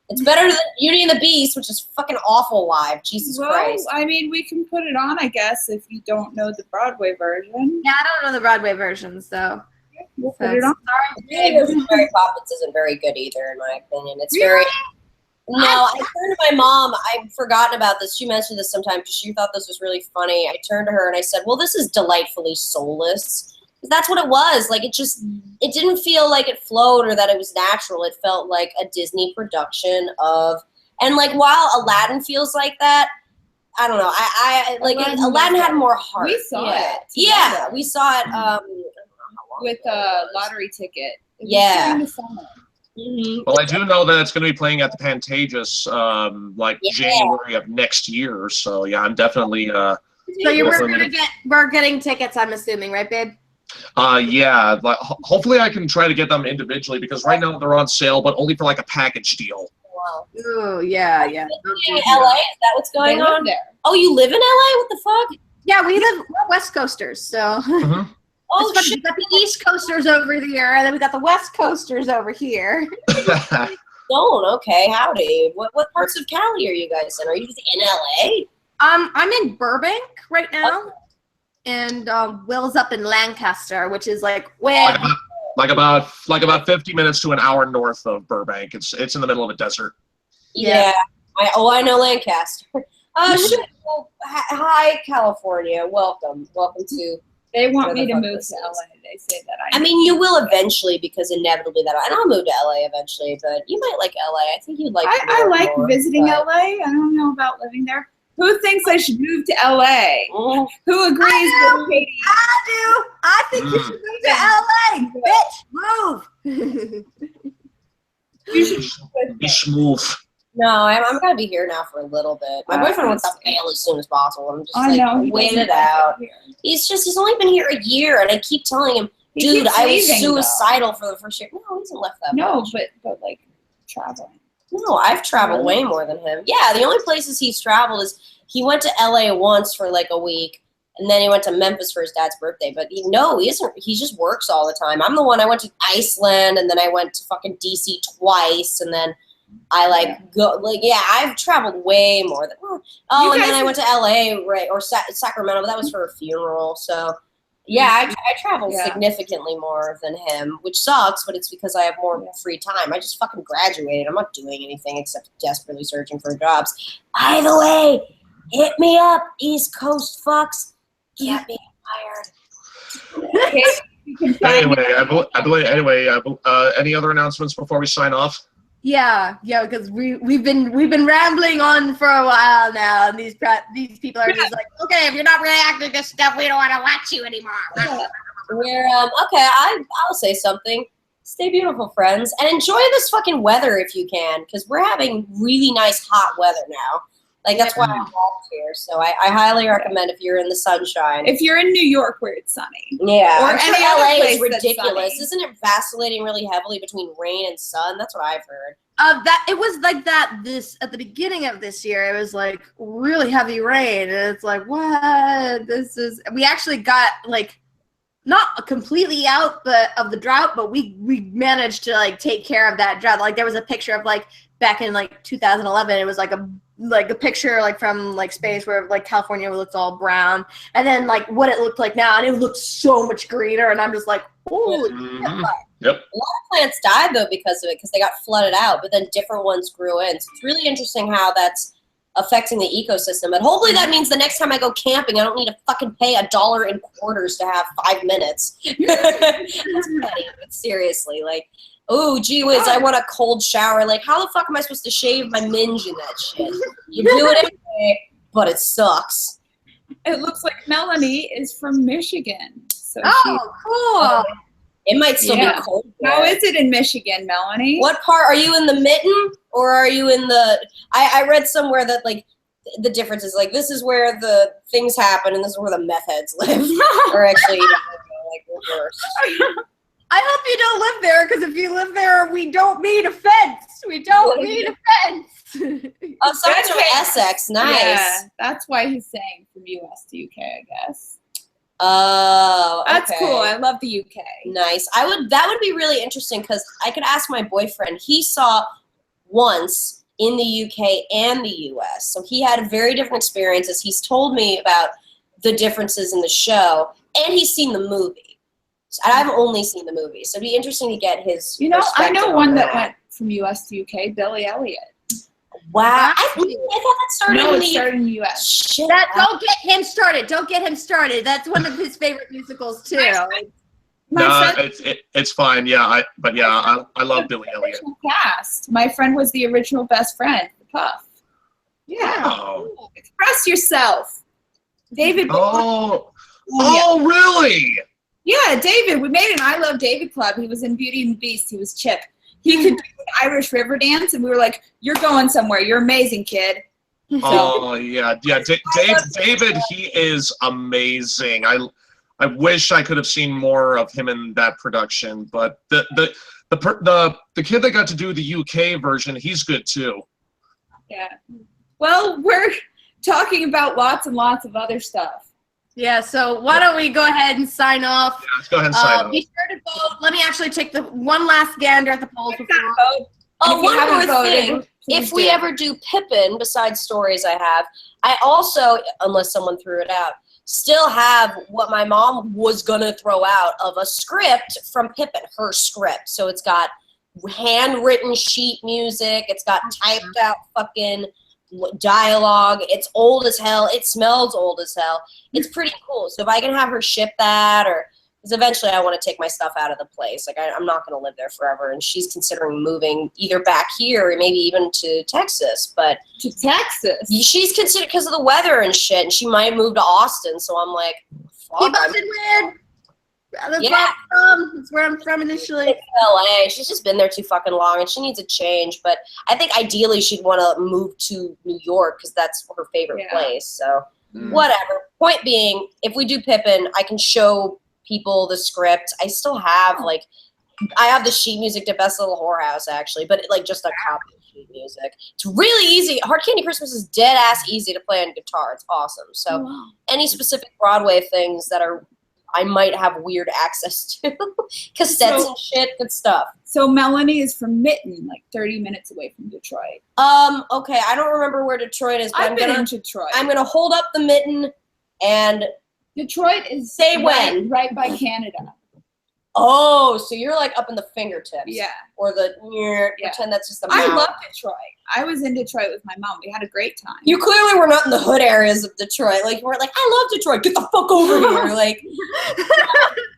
It's better than Beauty and the Beast, which is fucking awful live. Jesus Christ. I mean, we can put it on, I guess, if you don't know the Broadway version. yeah, I don't know the Broadway version, so We'll put it on. The version of Mary Poppins isn't very good either, in my opinion. It's very. No, I turned to my mom. I've forgotten about this. She mentioned this sometime because she thought this was really funny. I turned to her and I said, well, this is delightfully soulless. That's what it was. Like, it didn't feel like it flowed or that it was natural. It felt like a Disney production of, and like while Aladdin feels like that, I don't know. I like Aladdin had more heart. We saw it. Yeah, we saw it. With a lottery ticket. It was Yeah. during the summer. Mm-hmm. Well, I do know that it's going to be playing at the Pantages January of next year. So yeah, I'm definitely. So we're getting tickets. I'm assuming, right, babe? Yeah. Like, hopefully, I can try to get them individually because right now they're on sale, but only for like a package deal. Wow. Oh yeah. In LA, is that what's going They live on there. Oh, you live in LA? What the fuck? Yeah, we're West Coasters, so. Mhm. Oh It's funny, shit! we got the East Coasters over here, and then we got the West Coasters over here. Don't. Okay, howdy. What parts of Cali are you guys in? Are you just in LA? I'm in Burbank right now, and Will's up in Lancaster, which is like where. like about 50 minutes to an hour north of Burbank. It's in the middle of a desert. Yeah. I know Lancaster. Shit. Well, hi, California. Welcome to. They want Where me the to fuck move this to is. LA. They say that I mean, you will eventually because inevitably and I'll move to LA eventually. But you might like LA. I think you'd like. I like more, visiting but- LA. I don't know about living there. Who thinks I should move to LA? Mm. Who agrees with Katie? I do. I think you should move to LA. Bitch, move. You should move with Be me. smooth. No, I'm gonna be here now for a little bit. My boyfriend wants to bail as soon as possible. I'm just I know. he wait doesn't it like out. here. He's only been here a year, and I keep telling him, He dude, keeps I was leaving, though. suicidal for the first year. No, he hasn't left that No, much. but like traveling. No, I've traveled way more than him. Yeah, the only places he's traveled is he went to LA once for like a week, and then he went to Memphis for his dad's birthday. But he isn't. He just works all the time. I'm the one. I went to Iceland, and then I went to fucking DC twice, and then I I've traveled way more than. Oh, and then I went to LA, right, or Sacramento, but that was for a funeral. So. Yeah, I travel significantly more than him, which sucks, but it's because I have more free time. I just fucking graduated. I'm not doing anything except desperately searching for jobs. By the way, hit me up, East Coast fucks. Get me hired. Any other announcements before we sign off? Yeah, because we've been rambling on for a while now, and these people are just like, okay, if you're not reacting to stuff, we don't want to watch you anymore. We're okay. I'll say something. Stay beautiful, friends, and enjoy this fucking weather if you can, because we're having really nice hot weather now. Like that's why I'm off here. So I highly recommend if you're in the sunshine. If you're in New York where it's sunny. Yeah, Or I'm sure any other LA place is that's ridiculous. sunny. Isn't it vacillating really heavily between rain and sun? That's what I've heard. That it was like that at the beginning of this year. It was like really heavy rain, and it's like, what? We actually got like not completely out of the drought, but we managed to like take care of that drought. Like there was a picture of like back in like 2011. It was like a picture like from like space where like California looked all brown, and then like what it looked like now, and it looked so much greener. And I'm just like, holy Mhm. shit. Yep. A lot of plants died though because of it, because they got flooded out, but then different ones grew in. So it's really interesting how that's affecting the ecosystem. And hopefully that means the next time I go camping, I don't need to fucking pay $1.25 to have 5 minutes. That's petty, but seriously, like, oh, gee whiz, I want a cold shower. Like, how the fuck am I supposed to shave my minge in that shit? You do it anyway, but it sucks. It looks like Melanie is from Michigan. So Oh, cool. It might still Yeah. be cold. How there. is it in Michigan, Melanie? What part are you in the mitten, or are you in the? I read somewhere that like the difference is like this is where the things happen and this is where the meth heads live, or actually like reverse. I hope you don't live there, because if you live there, we don't need a fence. We don't need a fence. Oh, someone's from Okay. Essex. Nice. Yeah, that's why he's saying from US to UK, I guess. Oh, That's okay. cool. I love the UK. Nice. That would be really interesting because I could ask my boyfriend. He saw once in the UK and the US. So he had very different experiences. He's told me about the differences in the show, and he's seen the movie. So I've only seen the movie. So it'd be interesting to get his You know, I perspective know on one that went from US to UK, Billy Elliot. Wow. I thought that started No, in it the started in the US. Shit. Don't get him started. Don't get him started. That's one of his favorite musicals too. No, it's fine. Yeah, I love Billy Elliot. Original cast. My friend was the original best friend, the Puff. Yeah. Oh. Express yourself. David. Oh, Yeah. Really? Yeah, David. We made an I Love David club. He was in Beauty and the Beast. He was Chip. He could do an Irish river dance, and we were like, "You're going somewhere. You're amazing, kid." Oh yeah. David, he is amazing. I wish I could have seen more of him in that production, but the kid that got to do the UK version, he's good too. Yeah. Well, we're talking about lots and lots of other stuff. Yeah, so why don't we go ahead and sign off? Yeah, let's go ahead and sign off. Be sure to vote. Let me actually take the one last gander at the polls before. Oh, one more voted, thing. If we ever do Pippin, besides stories I have, I also, unless someone threw it out, still have what my mom was going to throw out of a script from Pippin, her script. So it's got handwritten sheet music. It's got typed out fucking dialogue. It's old as hell. It smells old as hell. It's pretty cool. So if I can have her ship that, or because eventually I want to take my stuff out of the place. Like I'm not going to live there forever, and she's considering moving either back here or maybe even to Texas. But to Texas, she's considered because of the weather and shit, and she might move to Austin. So I'm like, keep Austin weird. That's where I'm from initially. It's LA. She's just been there too fucking long, and she needs a change. But I think ideally she'd want to move to New York because that's her favorite place. So whatever. Point being, if we do Pippin, I can show people the script. I still have I have the sheet music to Best Little Whorehouse actually, but just a copy of sheet music. It's really easy. Hard Candy Christmas is dead ass easy to play on guitar. It's awesome. So any specific Broadway things that I might have weird access to, cassettes and shit, good stuff. So Melanie is from Mitten, like 30 minutes away from Detroit. Okay, I don't remember where Detroit is, but I've been in Detroit. I'm gonna hold up the Mitten and Detroit is say when right by Canada. Oh, so you're like up in the fingertips. Yeah. Or pretend that's just the mouth. I love Detroit. I was in Detroit with my mom. We had a great time. You clearly were not in the hood areas of Detroit. Like, you weren't like, I love Detroit. Get the fuck over here. Like,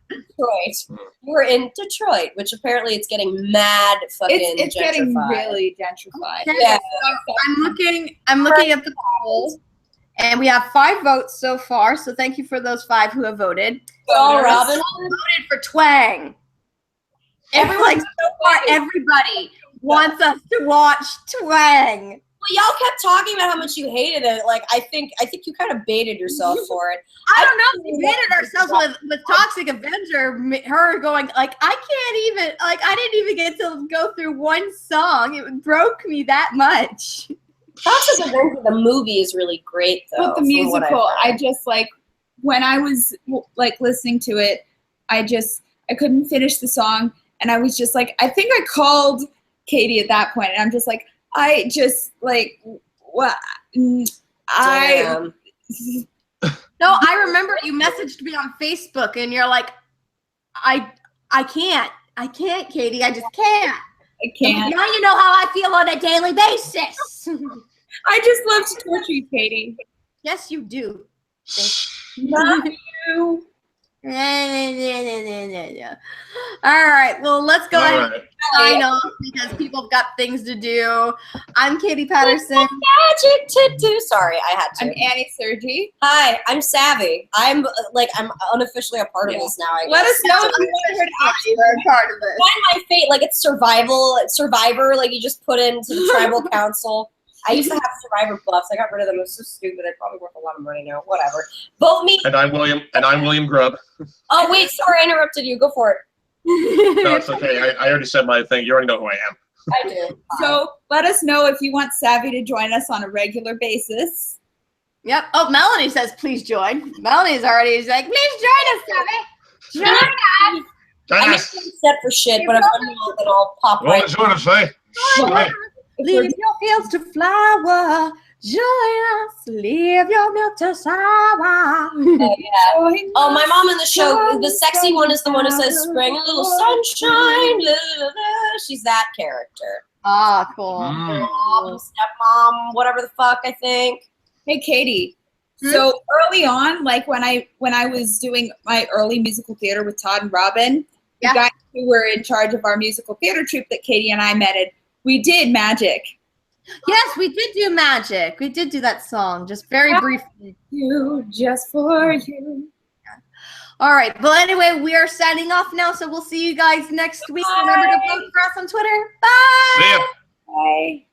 Detroit. You were in Detroit, which apparently it's getting mad fucking It's gentrified. getting really gentrified. Yeah. I'm looking at the polls, and we have 5 votes so far. So thank you for those 5 who have voted. Oh, Robin voted for Twang. Everybody wants us to watch Twang. Well, y'all kept talking about how much you hated it. Like, I think you kind of baited yourself for it. I don't know. We baited ourselves with Toxic Avenger. Her going like, I can't even I didn't even get to go through one song. It broke me that much. Toxic Avenger, the movie is really great though. But the musical, I just when I was listening to it, I couldn't finish the song, and I was just like, I think I called Katie at that point, and I'm just like, what? No, I remember you messaged me on Facebook, and you're like, I can't, Katie, I just can't. I can't. Now you know how I feel on a daily basis. I just love to torture you, Katie. Yes, you do. Not you. All right, well, let's go ahead and sign off because people have got things to do. I'm Katie Patterson. Magic to do. Sorry, I had to. I'm Annie Sergi. Hi, I'm Savvy. I'm unofficially a part of this now. I guess. Let us know if you want to hear You're a part of this. Find my fate. It's Survivor. Like you just put into the tribal council. I used to have Survivor buffs. I got rid of them. It was so stupid. They're probably worth a lot of money now. Whatever. Vote me. And I'm William Grubb. Oh wait, sorry, I interrupted you. Go for it. No, it's okay. I already said my thing. You already know who I am. I do. So let us know if you want Savvy to join us on a regular basis. Yep. Oh, Melanie says, please join. Melanie's already like, please join us, Debbie. Join us. I'm not set for shit, but if I'm not, then I'll pop right. What to say? Leave your fields to flower. Join us. Leave your milk to sour. Oh, yeah. Oh, my mom in the show, the sexy one is the one who says, spring a little sunshine. La, la, la. She's that character. Ah, cool. Mom, stepmom, whatever the fuck, I think. Hey, Katie. So early on, like when I was doing my early musical theater with Todd and Robin, the guys who were in charge of our musical theater troupe that Katie and I met at, we did Magic. Yes, we did do Magic. We did do that song, just very briefly. You, just for you. All right. Well, anyway, we are signing off now, so we'll see you guys next week. Remember to vote for us on Twitter. Bye. See ya. Bye.